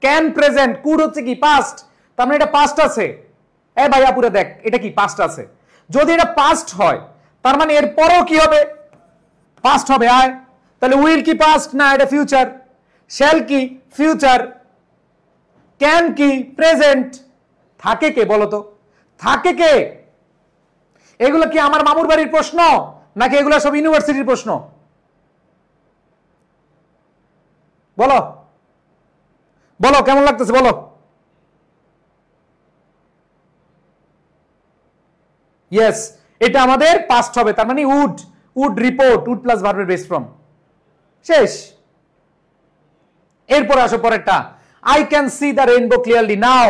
Can present, could হচ্ছে কি পাস্ট, তার মানে এটা পাস্ট আছে। এ ভাইয়া পুরো দেখ, এটা কি পাস্ট আছে। যদি এটা পাস্ট হয়, তার মানে এর পরেও কি হবে? পাস্ট হবে। আয়, তাহলে উইল কি পাস্ট না, এটা ফিউচার। শ্যাল কি ফিউচার। ক্যান কি প্রেজেন্ট। থাকে কে বলো তো, থাকে কে? এগুলো কি আমার মামুর বাড়ির প্রশ্ন নাকি এগুলো সব ইউনিভার্সিটির প্রশ্ন? বলো, বলো কেমন লাগতেছে বলো। ইয়েস, এটা আমাদের পাস্ট হবে, তার মানে would, would report, would plus ভার্বের বেস ফর্ম, শেষ। এরপর আসো পরেরটা, I can see the rainbow clearly now.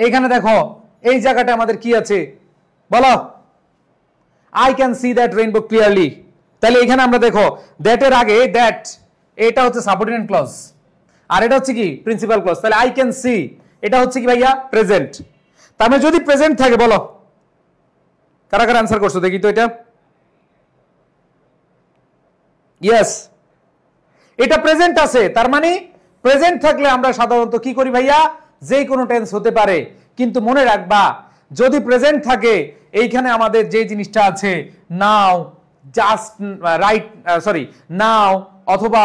এইখানে দেখো, এই জায়গাটা আমাদের কি আছে বলো? I can see that rainbow clearly. তাহলে এখানে আমরা দেখো, দ্যাট এর আগে দ্যাট, এটা হচ্ছে সাবঅর্ডিনেট ক্লজ, আর এটা হচ্ছে কি প্রিন্সিপাল ক্লজ। তাহলে আই ক্যান সি, এটা হচ্ছে কি ভাইয়া প্রেজেন্ট। তার মানে যদি প্রেজেন্ট থাকে, বলো কারা কারা আনসার করছো দেখি তো এটা। ইয়েস, এটা প্রেজেন্ট আছে, তার মানে প্রেজেন্ট থাকলে আমরা সাধারণত কি করি ভাইয়া? যে কোনো টেন্স হতে পারে, কিন্তু মনে রাখবা যদি প্রেজেন্ট থাকে, এইখানে আমাদের যে জিনিসটা আছে নাও, জাস্ট রাইট, সরি নাও, অথবা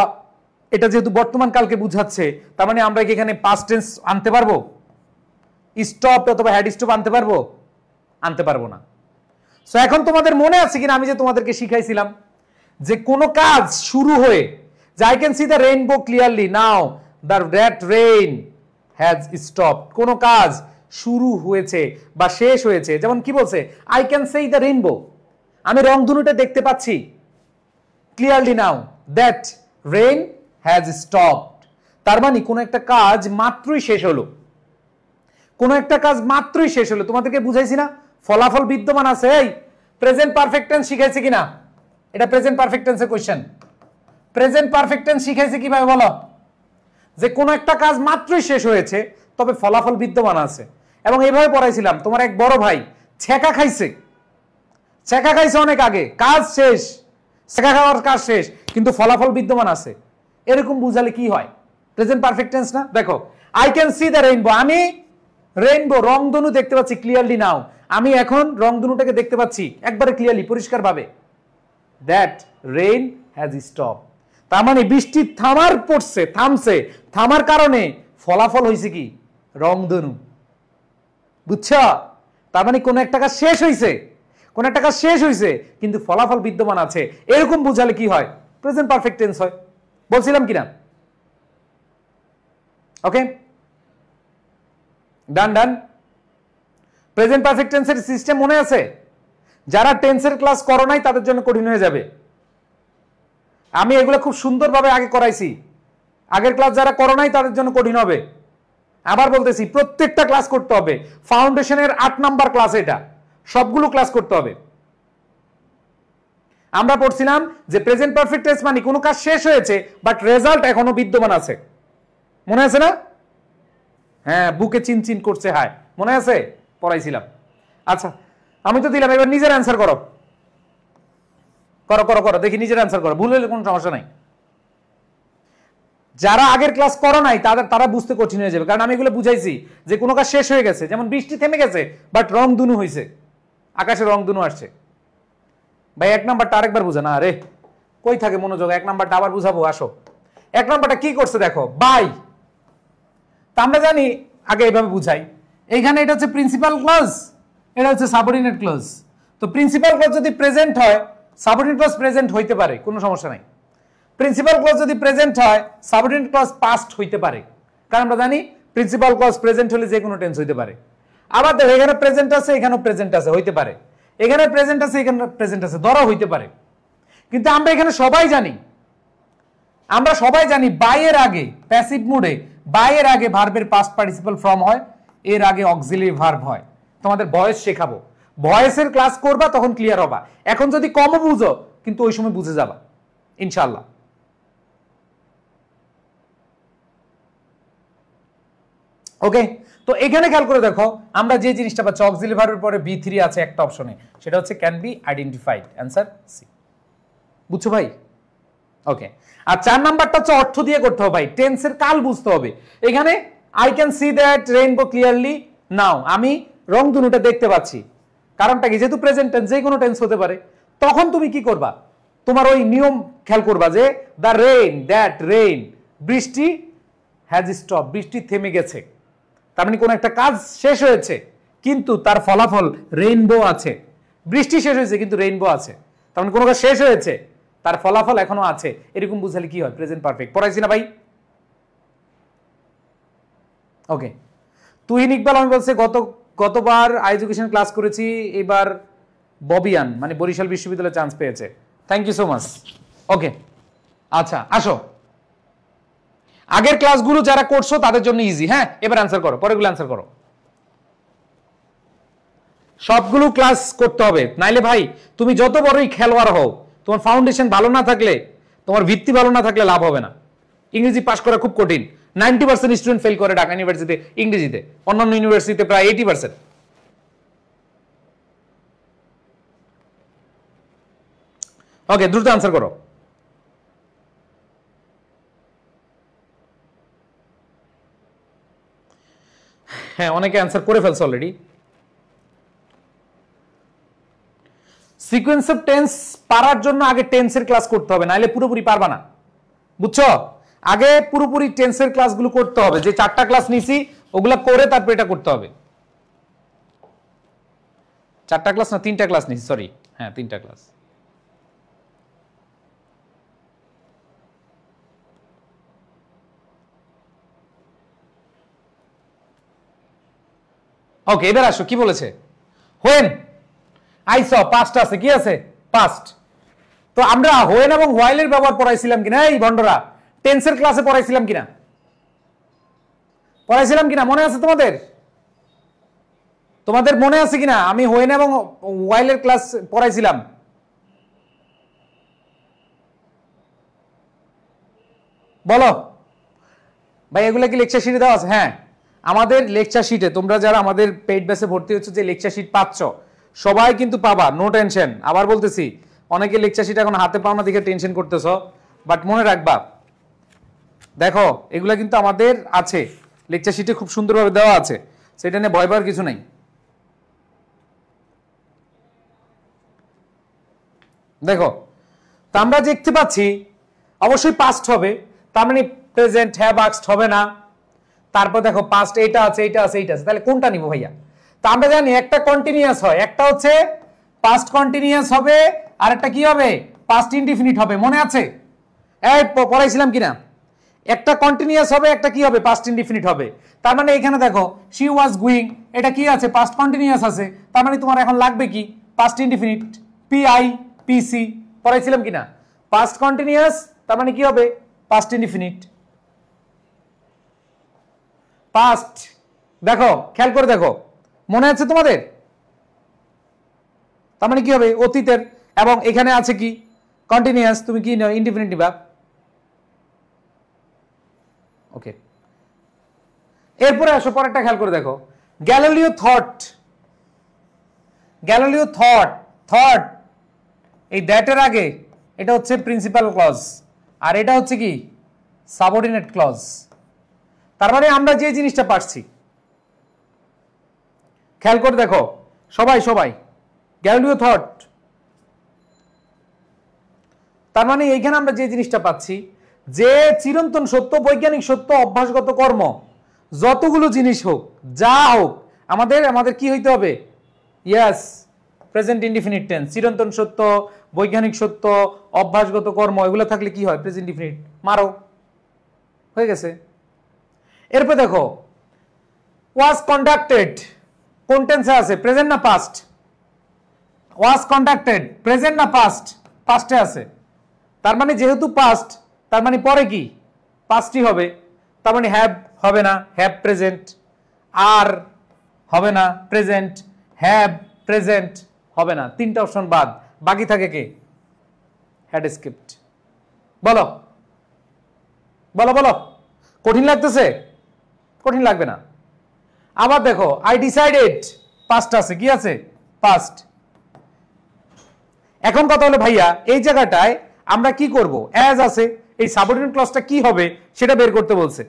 এটা যেহেতু বর্তমান কালকে বুঝাচ্ছে, তার মানে আমরা কি এখানে পাস্ট টেন্স আনতে পারবো? স্টপ অথবা হ্যাড স্টপ আনতে পারবো? আনতে পারবো না। সো এখন তোমাদের মনে আছে কিনা আমি যে তোমাদেরকে শিখাইছিলাম যে কোন কাজ শুরু হয়ে, যে I can see the rainbow clearly now, that rain has stopped, কোন কাজ শুরু হয়েছে বা শেষ হয়েছে। যেমন কি বলছে, I can see the rainbow, আমি রংধনুটা দেখতে পাচ্ছি clearly now, that rain has stopped. তার মানে কোন একটা কাজ মাত্রই শেষ হলো, কোন একটা কাজ মাত্রই শেষ হলো। তোমাদেরকে বুঝাইছি না ফলাফল বিদ্যমান আছে। এই প্রেজেন্ট পারফেক্ট টেন্স শিখাইছে কিনা? এটা প্রেজেন্ট পারফেক্ট টেন্সের কোশ্চেন। প্রেজেন্ট পারফেক্ট টেন্স শিখাইছে কিভাবে বলো? যে কোন একটা কাজ মাত্রই শেষ হয়েছে তবে ফলাফল বিদ্যমান আছে। এবং এইভাবে পড়াইছিলাম, তোমার এক বড় ভাই ছেঁকা খাইছে, ছেঁকা খাইছে অনেক আগে, কাজ শেষ, ছেঁকা খাওয়ার কাজ শেষ, কিন্তু ফলাফল বিদ্যমান আছে। এরকম বুঝালে কি হয়? প্রেজেন্ট পারফেক্ট টেন্স না? দেখো, I can see the rainbow, আমি রেইনবো রংধনু দেখতে পাচ্ছি ক্লিয়ারলি নাও, আমি এখন রংধনুটাকে দেখতে পাচ্ছি একবারে ক্লিয়ারলি, পরিষ্কার ভাবে। দ্যাট রেইন হ্যাজ স্টপ, তার মানে বৃষ্টি থামার পড়ছে, থামছে, থামার কারণে ফলাফল হয়েছে কি? রংধনু। বুঝছ? তার মানে কোন একটা কাজ শেষ হয়েছে, কোন একটা কাজ শেষ হয়েছে কিন্তু ফলাফল বিদ্যমান আছে। এরকম বুঝালে কি হয়? প্রেজেন্ট পারফেক্ট টেন্স হয়। বলছিলাম কিনা? ওকে, ডান ডান। প্রেজেন্ট পারফেক্ট টেন্সের সিস্টেম মনে আছে? যারা টেন্সের ক্লাস করো নাই তাদের জন্য কঠিন হয়ে যাবে। আমি এগুলো খুব সুন্দরভাবে আগে করাইছি, আগের ক্লাস যারা করো নাই তাদের জন্য কঠিন হবে। আবার বলতেছি, প্রত্যেকটা ক্লাস করতে হবে। ফাউন্ডেশনের 8 নাম্বার ক্লাস, এটা সবগুলো ক্লাস করতে হবে। আমরা পড়ছিলাম যে প্রেজেন্ট পারফেক্ট টেন্স মানে কোনো কাজ শেষ হয়েছে বাট রেজাল্ট এখনো বিদ্যমান আছে। মনে আছে না? হ্যাঁ, বুকে চিনচিন করছে, হায়, মনে আছে? পড়াইছিলাম। আচ্ছা, আমি তো দিলাম, এবার নিজের অ্যান্সার করো, করো করো করো, দেখি নিজের অ্যান্সার করো, ভুল হলে কোনো সমস্যা নাই। যারা আগের ক্লাস করো নাই তারা বুঝতে কঠিন হয়ে যাবে, কারণ আমি এগুলো বুঝাইছি যে কোনো কাজ শেষ হয়ে গেছে, যেমন বৃষ্টি থেমে গেছে বাট রংধনু হয়েছে, আকাশে রংধনু আসছে। ভাই 1 নাম্বারটা আরেকবার বুঝা না, আরে কই থাকে মনোযোগ? 1 নাম্বারটা আবার বুঝাবো, আসো। 1 নাম্বারটা কি করছে দেখো, বাই। তা আমরা জানি, আগে এইভাবে বুঝাই, এইখানে এটা হচ্ছে প্রিন্সিপাল ক্লজ, এটা হচ্ছে সাবঅর্ডিনেট ক্লজ। তো প্রিন্সিপাল ক্লজ যদি প্রেজেন্ট হয়, সাবঅর্ডিনেট ক্লজ প্রেজেন্ট হইতে পারে, কোনো সমস্যা নাই। প্রিন্সিপাল ক্লজ যদি প্রেজেন্ট হয়, সাবঅর্ডিনেট ক্লজ পাস্ট হইতে পারে, কারণ আমরা জানি প্রিন্সিপাল ক্লজ প্রেজেন্ট হলে যে কোনো টেন্স হইতে পারে। আবার দেখো, এখানে প্রেজেন্ট আছে, এখানেও প্রেজেন্ট আছে, হইতে পারে। এখানে প্রেজেন্ট আছে, এখানে প্রেজেন্ট আছে, ধরা হইতে পারে। কিন্তু আমরা এখানে সবাই জানি, আমরা সবাই জানি বাইয়ের আগে প্যাসিভ মুডে, বাইয়ের আগে ভার্বের পাস্ট পার্টিসিপাল ফর্ম হয়, এর আগে অক্সিলারি ভার্ব হয়। তোমাদের ভয়েস শেখাবো, ভয়েসের ক্লাস করবা, তখন ক্লিয়ার হবা। এখন যদি কমও বুঝো, কিন্তু ওই সময় বুঝে যাবা ইনশাআল্লাহ। ওকে, তো এখানে খেয়াল করে দেখো, আমরা যে জিনিসটা পাচ্ছি, অক্সিলারি ভার্বের পরে B3 আছে একটা অপশনে, সেটা হচ্ছে can be identified, answer C. বুঝছো ভাই? ওকে, আর 4 নাম্বারটা হচ্ছে অর্থ দিয়ে করতে হবে ভাই, টেন্সের কাল বুঝতে হবে। এখানে I can see that rainbow clearly now, আমি রংধনুটা দেখতে পাচ্ছি। কারণটা কি? যেহেতু প্রেজেন্ট টেন্স, যে কোনো টেন্স হতে পারে। তখন তুমি কি করবা? তোমার ওই নিয়ম খেয়াল করবা যে দ্য রেইন, দ্যাট রেইন, বৃষ্টি হ্যাজ স্টপ, বৃষ্টি থেমে গেছে। তার মানে কোন একটা কাজ শেষ হয়েছে কিন্তু তার ফলাফল রেইনবো আছে। বৃষ্টি শেষ হয়েছে কিন্তু রেইনবো আছে, তার মানে কোন কাজ শেষ হয়েছে, তার ফলাফল এখনো আছে। এরকম বুঝালে কি হয়? Present perfect. পড়াইছি না ভাই? ওকে, তুহিন ইকবাল আমি বলছে গতবার এডুকেশন ক্লাস করেছি, এবার ববিয়ান মানে বরিশাল বিশ্ববিদ্যালয়ে চান্স পেয়েছে। Thank you so much. Okay, আচ্ছা আসো, আগের ক্লাসগুলো যারা করছো তাদের জন্য ইজি। হ্যাঁ, এবার অ্যান্সার করো, পরেরগুলো অ্যান্সার করো। সবগুলো ক্লাস করতে হবে, নাইলে ভাই তুমি যত বড়ই খেলোয়াড় হও, তোমার ফাউন্ডেশন ভালো না থাকলে, তোমার ভিত্তি ভালো না থাকলে লাভ হবে না। ইংরেজি পাস করা খুব কঠিন, 90% স্টুডেন্ট ফেল করে ঢাকা ইউনিভার্সিটিতে ইংরেজিতে, অন্যান্য ইউনিভার্সিটিতে প্রায় 80%। ওকে, দ্রুত অ্যান্সার করো। হ্যাঁ, অনেকে অ্যান্সার করে ফেলছে অলরেডি। সিকোয়েন্স অফ টেন্স পারার জন্য আগে টেন্সের ক্লাস করতে হবে, নাহলে পুরোপুরি পারবা না। বুঝছো? আগে পুরোপুরি টেন্সের ক্লাসগুলো করতে হবে, যে 4টা ক্লাস নিছি ওগুলা করে তারপর এটা করতে হবে। 4টা ক্লাস না 3টা ক্লাস নিছি, সরি, হ্যাঁ 3টা ক্লাস। ওকে, এবার আসো কি বলেছে, হোয়েন আইস পাস্ট আছে, কি আছে পাস্ট। তো আমরা হোয়েন এবং হোয়াইলের ব্যবহার পড়াইছিলাম কিনা, এই বন্ডরা টেন্সের ক্লাসে পড়াইছিলাম কিনা, মনে আছে তোমাদের? তোমাদের মনে আছে কিনা আমি হোয়েন এবং হোয়াইলের ক্লাস পড়াইছিলাম? বলো ভাই, এগুলা কি লেকচার শিটে দেওয়া আছে? হ্যাঁ, আমাদের লেকচার শিটে, তোমরা যারা আমাদের পেইড ব্যাচে ভর্তি হচ্ছে, যে লেকচার শিট পাচ্ছ সবাই কিন্তু পাবা, নো টেনশন। আবার বলতেছি, অনেকে লেকচার শিট এখন হাতে পাও না দেখে টেনশন করতেছ, বাট মনে রাখবা, দেখো এগুলা কিন্তু আমাদের আছে, লেকচার শিটে খুব সুন্দরভাবে দেওয়া আছে, সেটা নিয়ে ভয় পাওয়ার কিছু নাই। দেখো, তা আমরা দেখতে পাচ্ছি অবশ্যই পাস্ট হবে, তার মানে প্রেজেন্ট হ্যাভ আস্কড হবে না। তারপর দেখো পাস্ট এইটা আছে, এইটা আছে, এইটা আছে, তাহলে কোনটা নিব ভাইয়া? তা আমরা জানি একটা কন্টিনিউয়াস হয়, একটা হচ্ছে পাস্ট কন্টিনিউয়াস হবে, আর একটা কি হবে, পাস্ট ইনডিফিনিট হবে। মনে আছে? এই পড়াইছিলাম কিনা? একটা কন্টিনিউয়াস হবে, একটা কি হবে, পাস্ট ইনডিফিনিট হবে। তার মানে এখানে দেখো শি ওয়াজ গোয়িং, এটা কি আছে, পাস্ট কন্টিনিউয়াস আছে, তার মানে তোমার এখন লাগবে কি, past indefinite, P I P C. পড়াইছিলাম কিনা? পাস্ট কন্টিনিউয়াস তার মানে কি হবে, পাস্ট ইনডিফিনিট। পাস্ট দেখো, খেয়াল করে দেখো, মনে আছে তোমাদের? তার মানে কি হবে, অতীতের, এবং এখানে আছে কি কন্টিনিউয়াস, তুমি কি ইনডিফিনিট নিবা। ওকে, এরপরে আসো পরেরটা, খেয়াল করে দেখো, গ্যালিলিও থট, থট এই দ্যাটের আগে এটা হচ্ছে প্রিন্সিপাল ক্লজ, আর এটা হচ্ছে কি সাবঅর্ডিনেট ক্লজ। তার মানে আমরা যে জিনিসটা পাচ্ছি, খেয়াল করে দেখো সবাই, গ্যালিলিও থট, তার মানে এইখানে আমরা যে জিনিসটা পাচ্ছি, যে চিরন্তন সত্য, বৈজ্ঞানিক সত্য, অভ্যাসগত কর্ম, যতগুলো জিনিস হোক, যা হোক, আমাদের কি হইতে হবে, ইয়েস প্রেজেন্ট ইনডিফিনিট টেন্স। চিরন্তন সত্য, বৈজ্ঞানিক সত্য, অভ্যাসগত কর্ম, এগুলো থাকলে কি হয়, প্রেজেন্ট ইনডিফিনিট, মারো, হয়ে গেছে। এরপর দেখো ওয়াজ কন্ডাক্টেড, কোন টেন্সে আছে, প্রেজেন্ট না পাস্ট? ওয়াজ কন্ডাক্টেড প্রেজেন্ট না পাস্ট? পাস্টে আছে, তার মানে যেহেতু পাস্ট, তার মানে পরে কি পাস্টই হবে, তার মানে হ্যাভ হবে না, হ্যাভ প্রেজেন্ট, আর হবে না প্রেজেন্ট, হ্যাভ প্রেজেন্ট হবে না, তিনটা অপশন বাদ, বাকি থাকে কে, হ্যাড স্ক্রিপ্ট। বলো বলো বলো, কঠিন লাগতেছে? কঠিন লাগবে না। আবার দেখো আই ডিসাইডেড, পাস্ট আছে, কি আছে, পাস্ট। এখন কথা হলো ভাইয়া, এই জায়গাটায় আমরা কি করব, অ্যাজ আছে, এই সাবঅর্ডিনেট ক্লজটা কি হবে সেটা বের করতে বলছে।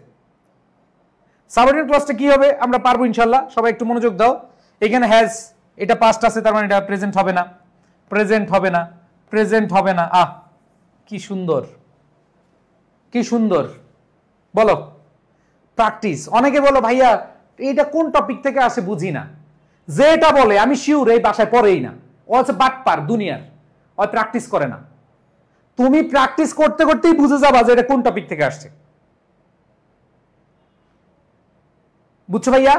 সাবঅর্ডিনেট ক্লজটা কি হবে আমরা পারবো ইনশাআল্লাহ, সবাই একটু মনোযোগ দাও। এখানে হ্যাজ, এটা পাস্ট আছে, তার মানে এটা প্রেজেন্ট হবে না, প্রেজেন্ট হবে না, প্রেজেন্ট হবে না। আহ কি সুন্দর, কি সুন্দর, বলো প্র্যাকটিস। অনেকে বলো ভাইয়া এইটা কোন টপিক থেকে আসে বুঝি না, যেটা বলে আমি শিওর এই বাসায় পড়েই না, ও হচ্ছে বাটপার দুনিয়ার, ও প্র্যাকটিস করে না। তুমি প্র্যাকটিস করতে করতেই বুঝে যাবা যে এটা কোন টপিক থেকে আসছে, বুঝছো ভাইয়া?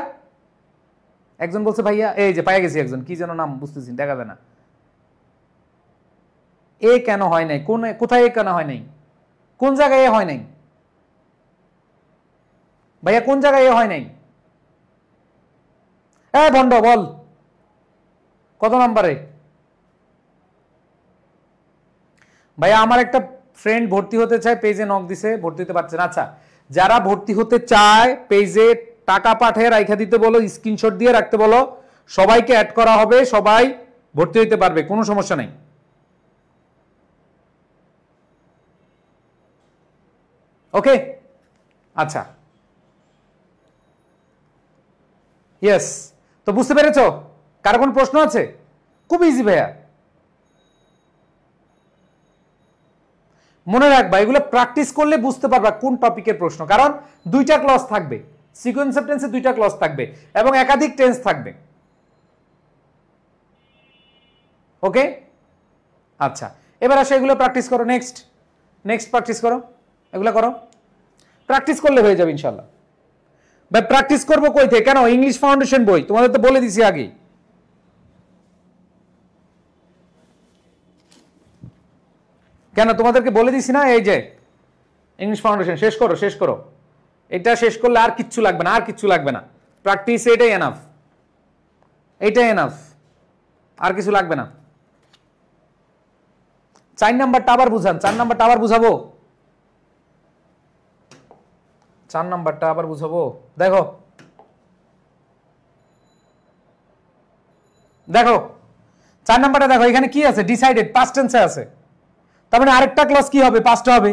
একজন বলছে ভাইয়া, এই যে পাইয়া গেছি একজন, কি যেন নাম বুঝতেছি, দেখা যায় না, এ কেন হয় নাই, কোন কোথায় এ কেন হয় নাই, কোন জায়গায় এ হয় নাই ভাইয়া, কোন জায়গায় এ হয় নাই? এ ভন্ড বল, কত নাম্বারে? ভাইয়া আমার একটা ফ্রেন্ড ভর্তি হতে চায়, পেজে নক দিছে, ভর্তি হতে পারছে না। আচ্ছা, যারা ভর্তি হতে চায় পেজে টাকা পাঠিয়ে রাখা দিতে বলো, স্ক্রিনশট দিয়ে রাখতে বলো, সবাইকে অ্যাড করা হবে, সবাই ভর্তি হইতে পারবে, কোনো সমস্যা নেই। ওকে, আচ্ছা, ইয়েস, তো বুঝতে পেরেছো? কার কোন প্রশ্ন আছে? খুব ইজি ভাইয়া, মনে রাখবা এগুলো প্র্যাকটিস করলে বুঝতে পারবা কোন টপিকের প্রশ্ন, কারণ দুইটা ক্লজ থাকবে, সিকোয়েন্স অফ টেন্সে দুইটা ক্লজ থাকবে এবং একাধিক টেন্স থাকবে। ওকে, আচ্ছা, এবার আসো এগুলো প্র্যাকটিস করো, নেক্সট প্র্যাকটিস করো, এগুলো করো, প্র্যাকটিস করলে হয়ে যাবে ইনশাল্লাহ। ভাই প্র্যাকটিস করবো কই থেকে? কেন? ইংলিশ ফাউন্ডেশন বই তোমাদের তো বলে দিছি আগে। কেন তোমাদেরকে বলে দিছি না? এই যে ইংলিশ ফাউন্ডেশন শেষ করো, শেষ করো, এটা শেষ করলে আর কিচ্ছু লাগবে না, আর কিচ্ছু লাগবে না। প্র্যাকটিস এটাই এনাফ, এইটাই এনাফ, আর কিছু লাগবে না। 4 নাম্বারটা আবার বুঝান, 4 নাম্বারটা আবার বুঝাবো, 4 নাম্বারটা আবার বুঝাবো। দেখো দেখো 4 নাম্বারটা দেখো, এখানে কি আছে? ডিসাইডেড, পাস্ট টেন্সে আছে। তার মানে আরেকটা ক্লজ কি হবে? পাস্টে হবে।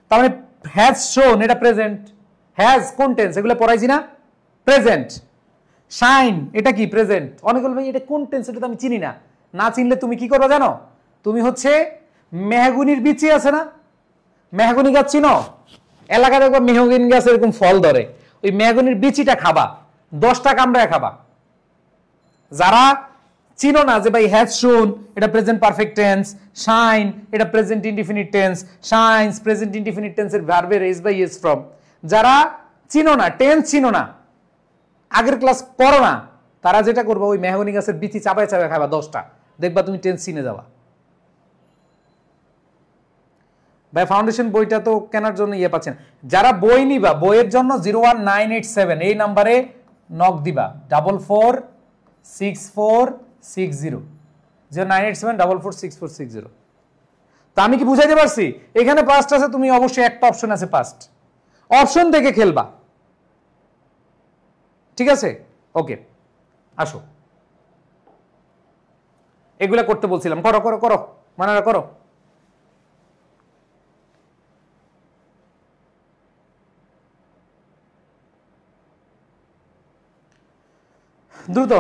তার মানে হ্যাজ শোন, এটা প্রেজেন্ট। হ্যাজ কোন টেন্স? এগুলো পড়াইছি না? প্রেজেন্ট। শাইন এটা কি? প্রেজেন্ট। অনেক বলবে এটা কোন টেন্স, এটা তো আমি চিনি না। না চিনলে তুমি কি করবে জানো? তুমি হচ্ছে মেহগুনির বিচি আছে না, মেহগুনি গাছ চিনো? এলাকায় দেখবা মেহগুনি গাছ এরকম ফল ধরে, ওই মেহগুনির বিচিটা খাবা, 10টা কামড়ায় খাবা। যারা চিনো না যে ভাই হ্যাজ শোন এটা প্রেজেন্ট পারফেক্ট টেন্স, শাইন এটা present indefinite tense, shines present indefinite টেন্সের ভার্বের এস বাই এস ফ্রম, যারা চিনো না, টেন্স চিনো না, আগের ক্লাস পড়ো না, তারা যেটা করবে ওই মেহগনি গাছের বিচি চাপায় চাপায় খাবা 10টা, দেখবা তুমি টেন্স চিনে যাবা। ভাই ফাউন্ডেশন বইটা তো কেনার জন্য ইয়ে পাচ্ছেন। যারা বই নিবা, বইয়ের জন্য 01987 এই নাম্বারে নক দিবা, 446460, 09874464660। তা আমি কি বুঝাইতে পারছি? এখানে পাস্ট আছে, তুমি অবশ্যই একটা অপশন আছে পাস্ট, অপশন থেকে খেলবা, ঠিক আছে? ওকে, আসো, এগুলা করতে বলছিলাম, করো করো করো, মানারা করো। দ্রুত।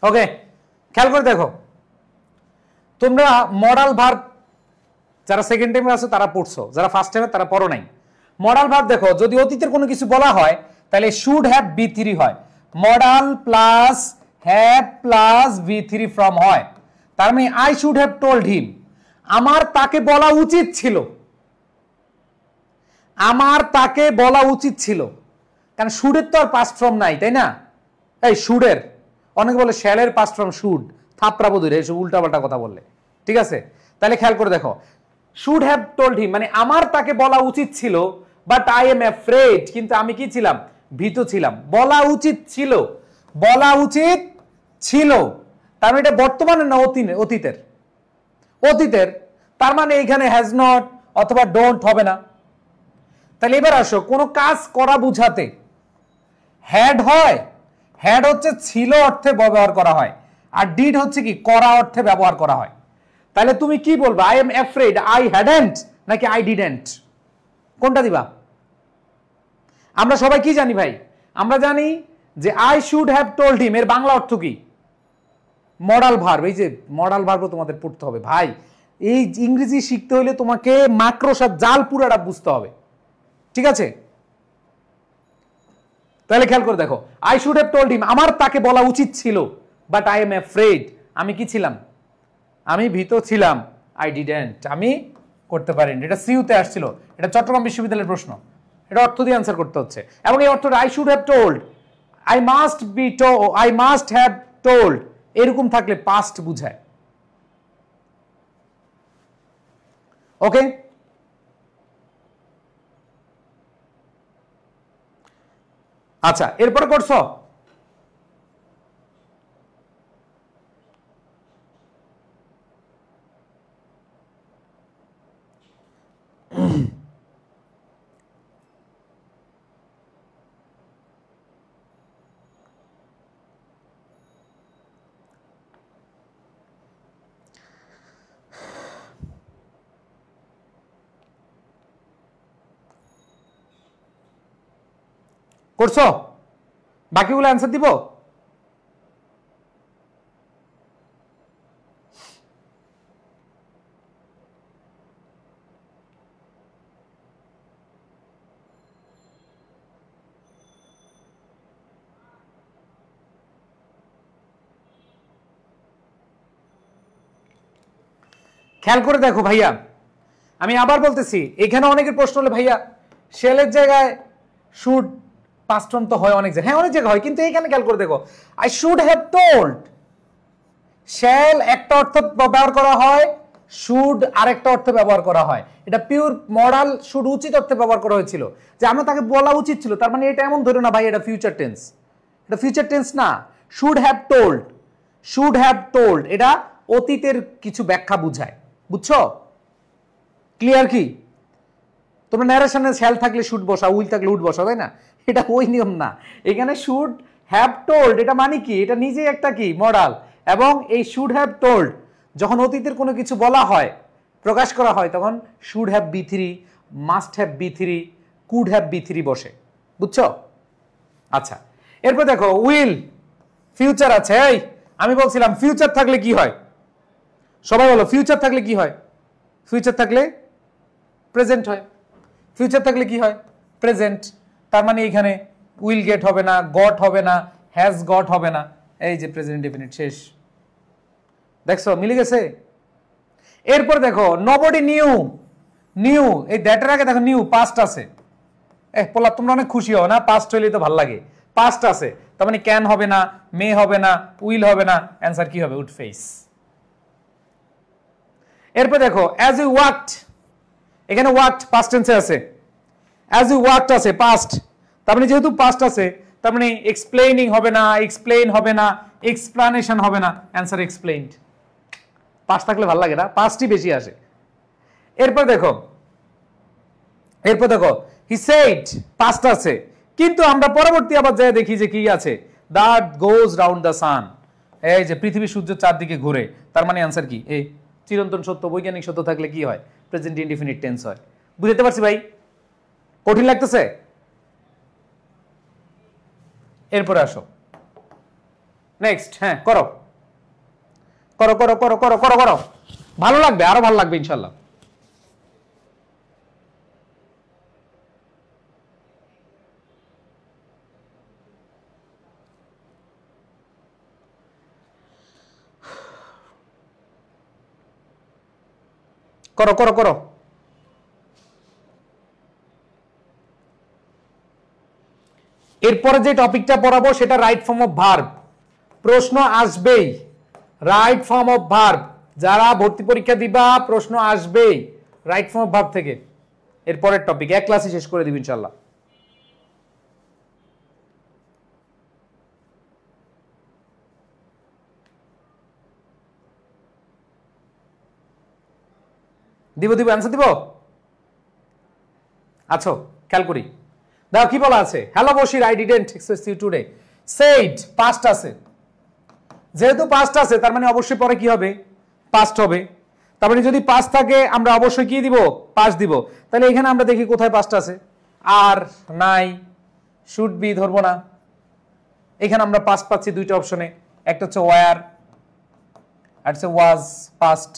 ওকে, খেয়াল করে দেখো, তোমরা মডাল ভার্ব যারা সেকেন্ড টাইমে আছো তারা পড়ছো, যারা ফার্স্ট টাইমে তারা পড়ো নাই। মডাল ভার্ব দেখো, যদি অতীতের কোনো কিছু বলা হয় তাহলে শুড হ্যাভ বি3 হয়, মডাল প্লাস হ্যাভ প্লাস বি3 ফ্রম হয়। তার মানে I should have told him, আমার তাকে বলা উচিত ছিল, আমার তাকে বলা উচিত ছিল, কারণ শুডের তো আর পাস্ট ফর্ম নাই, তাই না? এই শুডের, অনেকে বলে শ্যালের পাস্ট ফর্ম শুড, থাপড়া বধুর এসব উল্টাপাল্টা কথা বললে, ঠিক আছে? তাহলে খেয়াল করে দেখো, শুড হ্যাভ টোল্ড হিম মানে আমার তাকে বলা উচিত ছিল, বাট আই এম অ্যাফ্রেড, কিন্তু আমি কি ছিলাম? ভীত ছিলাম। বলা উচিত ছিল, বলা উচিত ছিল, তার মানে এটা বর্তমানে না অতীতের? অতীতের। তার মানে এখানে হ্যাজ নট অথবা ডোন্ট হবে না। তাহলে এবার আসো, কোন কাজ করা বুঝাতে হ্যাড হয়, হ্যাড হচ্ছে ছিল অর্থে ব্যবহার করা হয়, আর ডিড হচ্ছে কি? করা অর্থে ব্যবহার করা হয়। তাহলে তুমি কি বলবে? I am afraid, I hadn't নাকি আই ডিডেন্ট? কোনটা দিবা? আমরা সবাই কি জানি ভাই? আমরা জানি যে আই শুড হ্যাভ টোল্ড হিম এর বাংলা অর্থ কি? Modal verb. এই যে মডাল ভার্বও তোমাদের পড়তে হবে ভাই, এই ইংরেজি শিখতে হলে তোমাকে মাকড়সার জাল পুরাটা বুঝতে হবে, ঠিক আছে? তাহলে খেয়াল করে দেখো, I should have told him আমার তাকে বলা উচিত ছিল, বাট আই এম অ্যাফ্রেড আমি কি ছিলাম? আমি ভীত ছিলাম। আই ডিডেন্ট আমি করতে পারিনি। এটা সিইউতে আসছিল, এটা চট্টগ্রাম বিশ্ববিদ্যালয়ের প্রশ্ন, এটা অর্থ দিয়ে আনসার করতে হচ্ছে। এবং এই অর্থটা I should have told, I must be I must have told এরকম থাকলে পাস্ট বুঝায়। ওকে, আচ্ছা এরপরে করছো? করছো? বাকিগুলো অ্যান্সার দিব? খেয়াল করে দেখো ভাইয়া, আমি আবার বলতেছি, এখানে অনেকের প্রশ্ন হলো ভাইয়া শেলের জায়গায় শুড পাস্ট ফর্ম তো হয় অনেক জায়গায়, হ্যাঁ অনেক জায়গায় হয়, কিন্তু এইখানে খেয়াল করে দেখো, I should have told. Shall একটা অর্থ ব্যবহার করা হয়, শুড আরেকটা অর্থে ব্যবহার করা হয়। এটা পিওর মডাল শুড উচিত অর্থে ব্যবহার করা হয়েছিল, যে আমরা তাকে বলা উচিত ছিল, তার মানে এটা এমন ধরো না ভাই এটা ফিউচার টেন্স, এটা ফিউচার টেন্স না। Should have told, should have told এটা অতীতের কিছু ব্যাখ্যা বুঝায়, বুঝছো? ক্লিয়ার কি? তোমরা ন্যারেশনে শ্যাল থাকলে শুড বসা, উইল থাকলে উড বসা, তাই না? এটা ওই নিয়ম না। এখানে শুড হ্যাভ টোল্ড এটা মানে কি, এটা নিজেই একটা কি মডাল, এবং এই শুড হ্যাভ টোল্ড যখন অতীতের কোনো কিছু বলা হয়, প্রকাশ করা হয়, তখন should have V three, must have V three, could have V three বসে, বুঝছো? আচ্ছা, এরপর দেখো উইল ফিউচার আছে। এই আমি বলছিলাম ফিউচার থাকলে কি হয়, সবাই বলো ফিউচার থাকলে কি হয়? ফিউচার থাকলে প্রেজেন্ট হয়। ফিউচার থাকলে কি হয়? প্রেজেন্ট। তার মানে এখানে উইল গেট হবে না, গট হবে না, হ্যাজ গট হবে না, এই যে প্রেজেন্ট ডেফিনিট শেষ। দেখছো মিলে গেছে? এরপর দেখো নবডি নিউ, নিউ এই দ্যাটের আগে দেখো নিউ পাস্ট আছে। পোলা তোমরা অনেক খুশি হও না, পাস্ট হইলে তো ভালো লাগে। পাস্ট আছে, তার মানে ক্যান হবে না, মে হবে না, উইল হবে না, অ্যান্সার কি হবে? Would face. এরপর দেখো অ্যাজ ইউ ওয়াকড, এখানে ওয়াকড পাস্ট টেন্সে আছে, অ্যাজ ইউ ওয়াকড আছে পাস্ট, তার মানে যেহেতু পাস্ট আছে তার মানে এক্সপ্লেইনিং হবে না, এক্সপ্লেইন হবে না, এক্সপ্লানেশন হবে না, অ্যান্সার এক্সপ্লেইনড। পাস্ট থাকলে ভালো লাগে না, পাস্টই বেশি আসে। এরপর দেখো, এরপর দেখো হি সেড পাস্ট আছে, কিন্তু আমরা পরবর্তী আবার যাই দেখি যে কি আছে, that goes round the sun, এই যে পৃথিবী সূর্যের চারদিকে ঘুরে, তার মানে অ্যান্সার কি? এই চিরন্তন সত্য, বৈজ্ঞানিক সত্য থাকলে কি হয়? প্রেজেন্ট ইনডিফিনিট টেন্স হয়। বুঝতে পারছি ভাই? কঠিন লাগতেছে? এরপরে আসো নেক্সট। হ্যাঁ করো করো করো করো করো করো করো, ভালো লাগবে, আরো ভালো লাগবে ইনশাল্লাহ। করো করো করো। এরপরে যে টপিকটা পড়াবো সেটা রাইট ফর্ম অফ ভার্ব। প্রশ্ন আসবেই, রাইট ফর্ম অফ ভার্ব, যারা ভর্তি পরীক্ষা দিবা প্রশ্ন আসবেই রাইট ফর্ম অফ ভার্ব থেকে। এরপরের টপিক এক ক্লাসে শেষ করে দিব ইনশাল্লাহ। দিব দিব অ্যান্সার দিব। আচ্ছা খেয়াল করি, দেখো কি বলা আছে, hello Bashir I didn't express you today. Said past আছে, যেহেতু পাস্ট আছে তার মানে অবশ্যই পরে কি হবে? পাস্ট হবে। তার মানে যদি পাস্ট থাকে আমরা অবশ্যই কি দিব? পাস্ট দিব। তাহলে এখানে আমরা দেখি কোথায় পাস্ট আছে, আর নাই, শুড বি ধরবো না। এখানে আমরা পাস্ট পাচ্ছি দুইটা অপশনে, একটা হচ্ছে ওয়ার আর হচ্ছে ওয়াজ পাস্ট।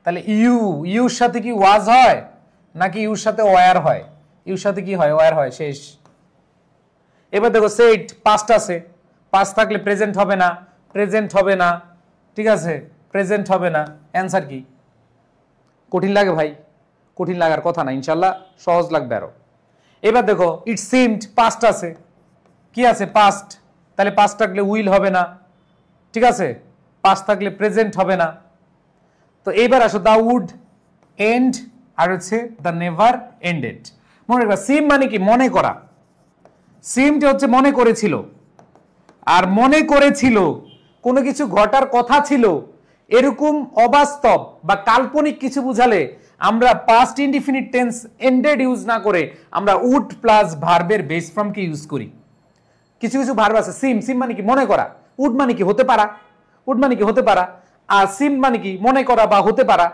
তাহলে ইউ, ইউর সাথে কি ওয়াজ হয় নাকি ইউর সাথে ওয়ার হয়? ইউর সাথে কি হয়? ওয়ার হয়, শেষ। এবার দেখো সেড পাস্ট আছে, পাস্ট থাকলে প্রেজেন্ট হবে না, প্রেজেন্ট হবে না, ঠিক আছে, প্রেজেন্ট হবে না, অ্যান্সার কি? কঠিন লাগে ভাই? কঠিন লাগার কথা না, ইনশাল্লাহ সহজ লাগবে আরো। এবার দেখো ইট সিমড পাস্ট আছে, কি আছে? পাস্ট। তাহলে পাস্ট থাকলে উইল হবে না, ঠিক আছে, পাস্ট থাকলে প্রেজেন্ট হবে না। তো এইবার আসো দা উড এন্ড আর হচ্ছে দা নেভার এন্ডেড। মনে রাখবা সিম মানে কি? মনে করা। সিমটা হচ্ছে মনে করেছিল, আর মনে করেছিল কোনো কিছু ঘটার কথা ছিল এরকম অবাস্তব বা কাল্পনিক কিছু বুঝালে আমরা past indefinite tense ended use না করে আমরা উড প্লাস ভার্বের বেস ফর্মকে ইউজ করি। কিছু কিছু ভার্ব আছে, সিম, সিম মানে কি? মনে করা। উড মানে কি? হতে পারা। উড মানে কি? হতে পারা। আর সিম মানে কি? মনে করা বা হতে পারা।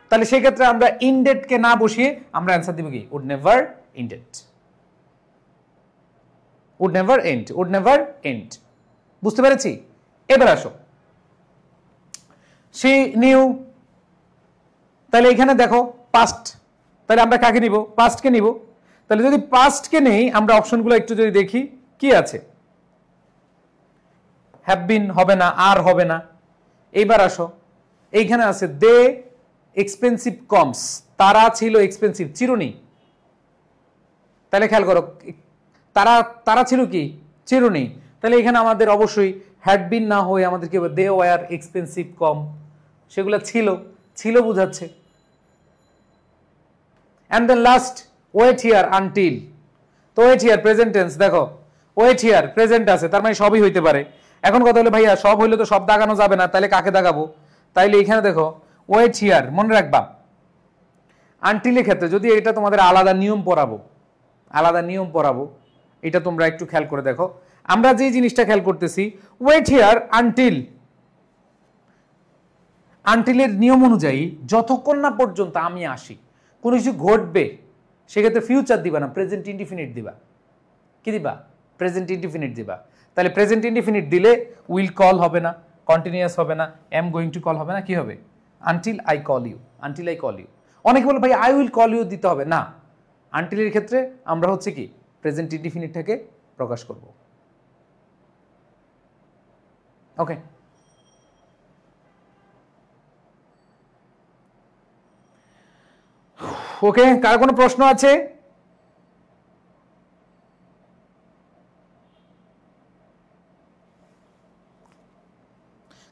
তাহলে সেই ক্ষেত্রে আমরা ইনডেড কে না বসিয়ে আমরা অ্যান্সার দিব কি? Would never indeed. Would never end, would never end. বুঝতে পেরেছি? এবার আসো, শি নিউ, তাহলে এখানে দেখো পাস্ট, তাহলে আমরা কাকে নিব? পাস্টকে নিব। তাহলে যদি পাস্টকে নেই, আমরা অপশনগুলো একটু যদি দেখি কি আছে, হ্যাভ বিন হবে না, আর হবে না। এইবার আসো, এইখানে আছে দে এক্সপেন্সিভ কমস, তারা ছিল এক্সপেন্সিভ, চিরুনি। তাহলে খেয়াল করো, তারা তারা ছিল কি? চিরুনি। তাহলে এখানে আমাদের অবশ্যই হ্যাড বিন না হয়ে আমাদের কি হবে? দে ওয়ার এক্সপেন্সিভ কম, সেগুলো ছিল, ছিল বুঝাচ্ছে। And then last wait here until, তো ওয়েট হিয়ার প্রেজেন্ট টেন্স, দেখো ওয়েট হিয়ার প্রেজেন্ট আছে, তার মানে সবই হইতে পারে। এখন কথা হলো ভাইয়া সব হইলে তো সব দাগানো যাবে না, তাহলে কাকে দাগাবো? তাইলে এখানে দেখো ওয়েট হিয়ার, মনে রাখবা আনটিলের ক্ষেত্রে যদি এটা তোমাদের আলাদা নিয়ম পড়াবো, আলাদা নিয়ম পড়াবো, এটা তোমরা একটু খেয়াল করে দেখো। আমরা যে জিনিসটা খেয়াল করতেছি, ওয়েট হিয়ার আনটিল, আনটিলের নিয়ম অনুযায়ী যতক্ষণ না পর্যন্ত আমি আসি, কোনো কিছু ঘটবে, সেক্ষেত্রে ফিউচার দিবা না, প্রেজেন্ট ইনডিফিনিট দিবা। কি দিবা? প্রেজেন্ট ইনডিফিনিট দিবা। তাহলে প্রেজেন্ট ইনডিফিনিট দিলে উইল কল হবে না, কন্টিনিউয়াস হবে না, এম গোয়িং টু কল হবে না, কি হবে? Until I call you, until I call you. অনেকে বলে ভাই আই উইল কল ইউ দিতে হবে না, আনটিলের ক্ষেত্রে আমরা হচ্ছে কি প্রেজেন্ট ইনডিফিনিটটাকে প্রকাশ করব। ওকে, ওকে, কার কোনো প্রশ্ন আছে?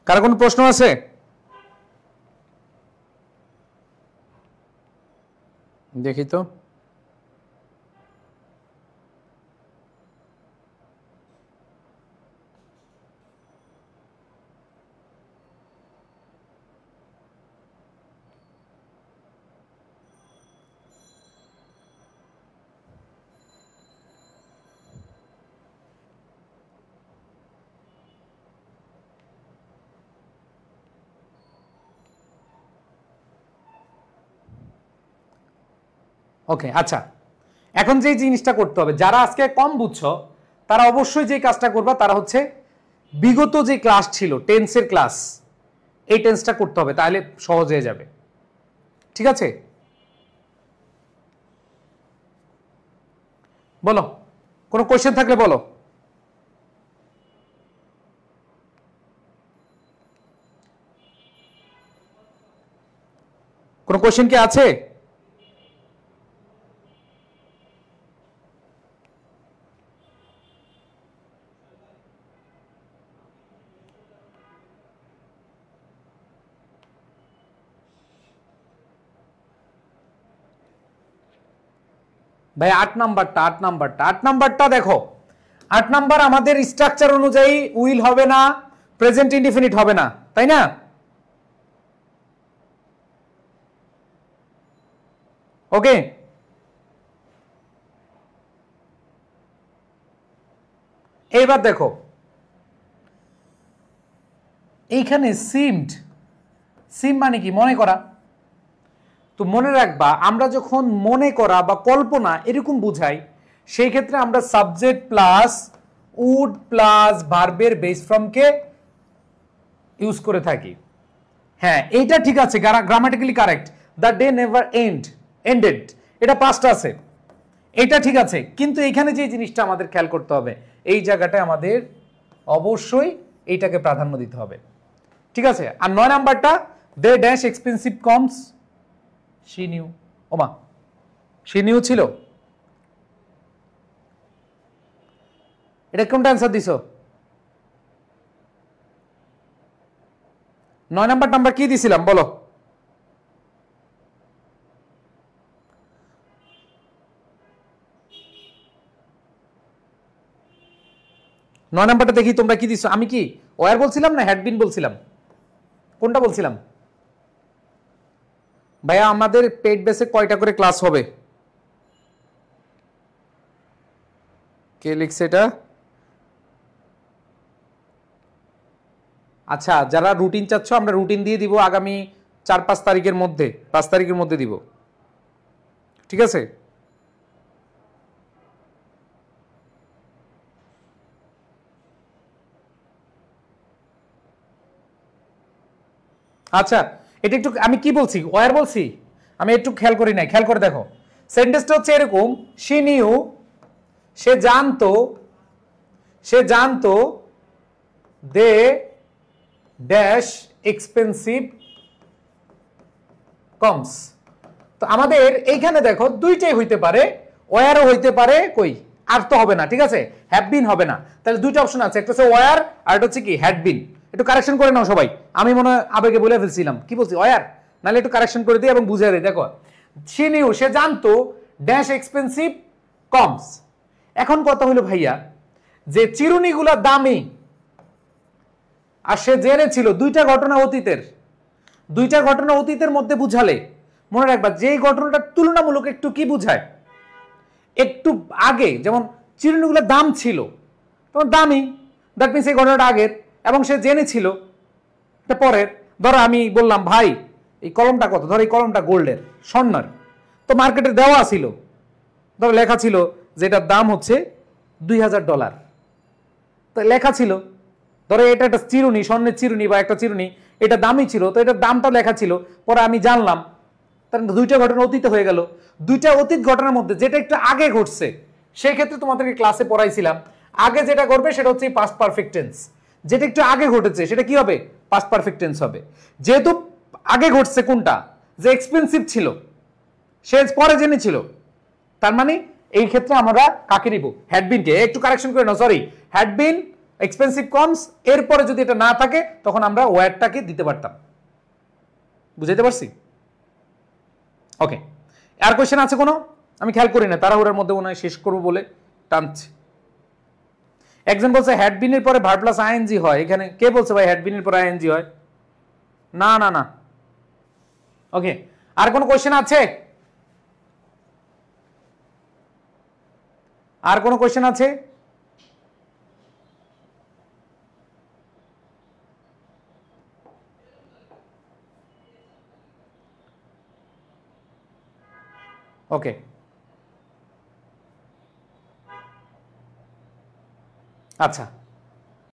কার কোনো প্রশ্ন আছে? দেখি তো। ওকে, আচ্ছা, এখন যে জিনিসটা করতে হবে, যারা আজকে কম বুঝছো তারা অবশ্যই যে কাজটা করবা, তারা হচ্ছে বিগত যে ক্লাস ছিল টেন্সের ক্লাস, এই টেন্সটা করতে হবে, তাহলে সহজ হয়ে যাবে। ঠিক আছে, বলো, কোনো কোয়েশ্চেন থাকলে বলো। কোনো কোয়েশ্চেন কি আছে? ভাই 8 নাম্বারটা দেখো, 8 নাম্বার আমাদের স্ট্রাকচার অনুযায়ী উইল হবে না, প্রেজেন্ট ইনডিফিনিট হবে না, তাই না? ওকে, এইবার দেখো এইখানে সিমড, সিম মানে কি? মনে করা। তো মনে রাখবা আমরা যখন মনে করা বা কল্পনা এরকম বুঝাই, সেই ক্ষেত্রে আমরা সাবজেক্ট প্লাস উড প্লাস ভার্বের বেস ফর্মকে ইউজ করে থাকি। হ্যাঁ, এইটা ঠিক আছে, grammatically correct. The day never ended, এটা পাস্ট আছে, এটা ঠিক আছে। কিন্তু এখানে যে জিনিসটা আমাদের খেয়াল করতে হবে, এই জায়গাটায় আমাদের অবশ্যই এইটাকে প্রাধান্য দিতে হবে। ঠিক আছে, আর 9 নাম্বারটা they dash expensive comes, she knew. ওমা, শি নিউ ছিল, এটা কোনটা অ্যান্সার দিছো? 9 নাম্বার কি দিছিলাম বলো? নয় নাম্বারটা দেখি তোমরা কি দিছো। আমি কি ওয়ার বলছিলাম না হ্যাড বিন বলছিলাম? কোনটা বলছিলাম ভাইয়া? আমাদের পেড বেসে কয়টা করে ক্লাস হবে? কে লিখছে এটা? আচ্ছা, যারা রুটিন চাচ্ছ আমরা রুটিন দিয়ে দিব আগামী 4-5 তারিখের মধ্যে, 5 তারিখের মধ্যে দিব। ঠিক আছে, আচ্ছা, এটা একটু আমি কি বলছি, ওয়্যার বলছি, আমি একটু খেয়াল করি নাই, খেয়াল করে দেখো। সেন্টেন্সটা হচ্ছে এরকম, শি নিউ, সে জানতো দে ড্যাশ এক্সপেন্সিভ কমস। তো আমাদের এইখানে দেখো দুইটাই হইতে পারে, ওয়্যারও হইতে পারে, কই আর তো হবে না, ঠিক আছে, হ্যাভ বিন হবে না। তাহলে দুইটা অপশন আছে, একটা হচ্ছে ওয়্যার আর একটা হচ্ছে কি হ্যাড বিন। একটু কারেকশন করে নাও সবাই, আমি মনে হয় আবেগে বলে ফেলছিলাম, কি বলছি ওয়্যার, নাহলে একটু কারেকশন করে দিই এবং বুঝিয়ে দিই। দেখো সে নিউ, সে জানতো ড্যাশ এক্সপেন্সিভ কমস। এখন কথা হইলো ভাইয়া যে চিরুনিগুলা দামি আর সে জেনেছিল, দুইটা ঘটনা অতীতের মধ্যে বুঝালে মনে রাখবা যেই ঘটনাটা তুলনামূলক একটু কি বুঝায়, একটু আগে, যেমন চিরুনিগুলোর দাম ছিল, তখন দামি, দ্যাট মিনস এই ঘটনাটা আগের এবং সে জেনেছিল এটা পরের। ধরো আমি বললাম ভাই এই কলমটা কত, ধরো এই কলমটা গোল্ডের, স্বর্ণের, তো মার্কেটে দেওয়া ছিল, ধরো লেখা ছিল যে এটার দাম হচ্ছে $2000, তো লেখা ছিল, ধরো এটা একটা চিরুনি, স্বর্ণের চিরুনি বা একটা চিরুনি, এটা দামি ছিল, তো এটার দামটা লেখা ছিল, পরে আমি জানলাম, তার দুইটা ঘটনা অতীত হয়ে গেল। দুইটা অতীত ঘটনার মধ্যে যেটা একটু আগে ঘটছে, সেই ক্ষেত্রে তোমাদেরকে ক্লাসে পড়াইছিলাম, আগে যেটা করবে সেটা হচ্ছে পাস্ট পারফেক্ট টেন্স। যেটা একটু আগে ঘটেছে সেটা কি হবে, পাস্ট পারফেক্ট টেন্স হবে। যেহেতু আগে ঘটছে কোনটা, যে এক্সপেন্সিভ ছিল, সে পরে জেনেছিল, তার মানে এই ক্ষেত্রে আমরা কাকে নিব, হ্যাডবিনকে। একটু কারেকশন করে নাও, সরি, হ্যাডবিন এক্সপেন্সিভ কমস, এরপরে যদি এটা না থাকে তখন আমরা ওয়্যারটাকে দিতে পারতাম। বুঝাইতে পারছি? ওকে, আর কোশ্চেন আছে কোনো? আমি খেয়াল করি না, তাড়াহুড়ার মধ্যে মনে হয় শেষ করবো বলে টানছি। একজন বলছে হ্যাডবিনের পরে ভার্ব প্লাস আইএনজি হয়, এখানে কে বলছে ভাই হ্যাডবিনের পরে আইএনজি হয়? না না না। ওকে, আর কোনো কোশ্চেন আছে? আর কোনো কোশ্চেন আছে? ওকে, আচ্ছা।